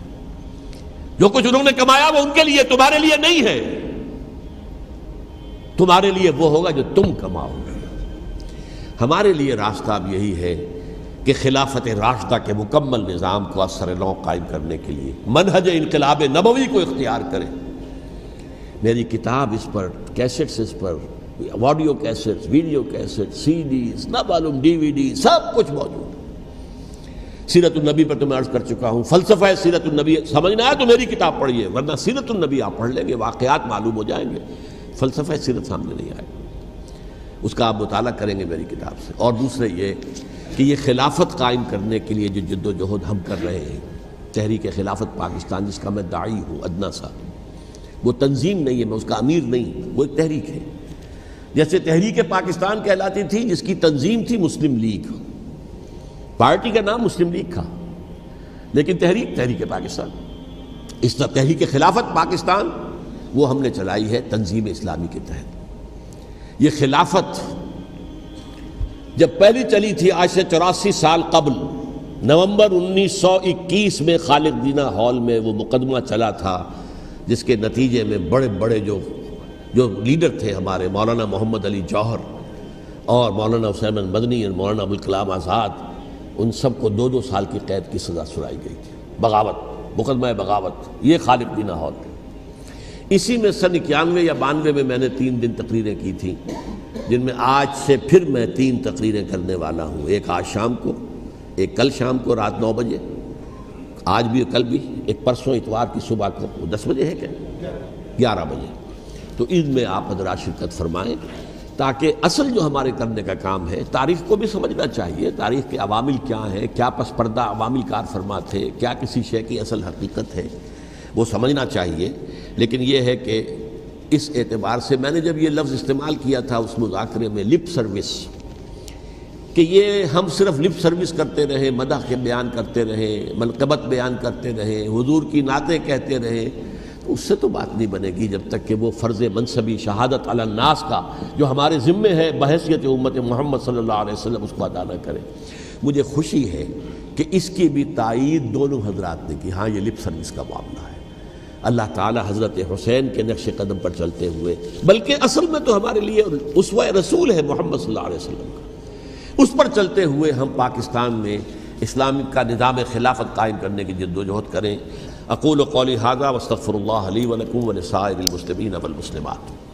جو کچھ انہوں نے کمایا وہ ان کے لیے، تمہارے لیے نہیں ہے. تمہارے لیے وہ ہوگا جو تم کماؤ گے. ہمارے لیے راستہ اب یہی ہے کہ خلافت راشدہ کے مکمل نظام کو اثر نو قائم کرنے کے لیے منہج انقلاب نبوی کو اختیار کریں. میری کتاب اس پر، کیسٹس اس پر، آڈیو کیسٹس، ویڈیو کیسٹ، سی ڈیز، نہ معلوم ڈی وی ڈی، سب کچھ موجود. سیرت النبی پر تو میں عرض کر چکا ہوں. فلسفہ سیرت النبی سمجھنا ہے تو میری کتاب پڑھیے، ورنہ سیرت النبی آپ پڑھ لیں گے، واقعات معلوم ہو جائیں گے، فلسفہ سیرت سامنے نہیں آئے. اس کا آپ مطالعہ کریں گے میری کتاب سے. اور دوسرے یہ کہ یہ خلافت قائم کرنے کے لیے جو جد و جہد ہم کر رہے ہیں، تحریک خلافت پاکستان جس کا میں داعی ہوں ادنا سا، وہ تنظیم نہیں ہے، میں اس کا امیر نہیں، وہ ایک تحریک ہے. جیسے تحریک پاکستان کہلاتی تھی جس کی تنظیم تھی مسلم لیگ، پارٹی کا نام مسلم لیگ تھا، لیکن تحریک پاکستان. اس طرح تحریک خلافت پاکستان وہ ہم نے چلائی ہے تنظیم اسلامی کے تحت. یہ خلافت جب پہلی چلی تھی آج سے 84 سال قبل، نومبر 1921 میں خالد دینا ہال میں وہ مقدمہ چلا تھا، جس کے نتیجے میں بڑے بڑے جو لیڈر تھے ہمارے، مولانا محمد علی جوہر اور مولانا حسین مدنی اور مولانا ابوالکلام آزاد، ان سب کو 2 سال کی قید کی سزا سنائی گئی تھی. بغاوت، مقدمہ بغاوت، یہ خالد دینا ہال. اسی میں سن 91 یا 92 میں نے 3 دن تقریریں کی تھیں، جن میں آج سے پھر میں 3 تقریریں کرنے والا ہوں. ایک آج شام کو، ایک کل شام کو رات 9 بجے، آج بھی کل بھی، ایک پرسوں اتوار کی صبح کو 10 بجے ہے کیا 11 بجے. تو ان میں آپ حضرات شرکت فرمائیں تاکہ اصل جو ہمارے کرنے کا کام ہے، تاریخ کو بھی سمجھنا چاہیے، تاریخ کے عوامل کیا ہیں، کیا پس پردہ عوامل کار فرما تھے، کیا کسی شے کی اصل حقیقت ہے، وہ سمجھنا چاہیے. لیکن یہ ہے کہ اس اعتبار سے میں نے جب یہ لفظ استعمال کیا تھا اس مذاکرے میں لپ سروس، کہ یہ ہم صرف لپ سروس کرتے رہے، مدح کے بیان کرتے رہے، منقبت بیان کرتے رہے، حضور کی نعتیں کہتے رہے، تو اس سے تو بات نہیں بنے گی جب تک کہ وہ فرض منصبی شہادت علی الناس کا جو ہمارے ذمے ہے بحیثیت امت محمد صلی اللہ علیہ وسلم اس کو ادا نہ کریں۔ مجھے خوشی ہے کہ اس کی بھی تائید دونوں حضرات نے کی، ہاں یہ لپ سروس کا معاملہ ہے۔ اللہ تعالی حضرت حسین کے نقش قدم پر چلتے ہوئے، بلکہ اصل میں تو ہمارے لیے اسوہ رسول ہے محمد صلی اللہ علیہ وسلم کا، اس پر چلتے ہوئے ہم پاکستان میں اسلام کا نظام خلافت قائم کرنے کی جد و جہد کریں۔ اقول قولی ھذا واستغفر اللہ لی ولکم ولسائر المسلمین والمسلمات۔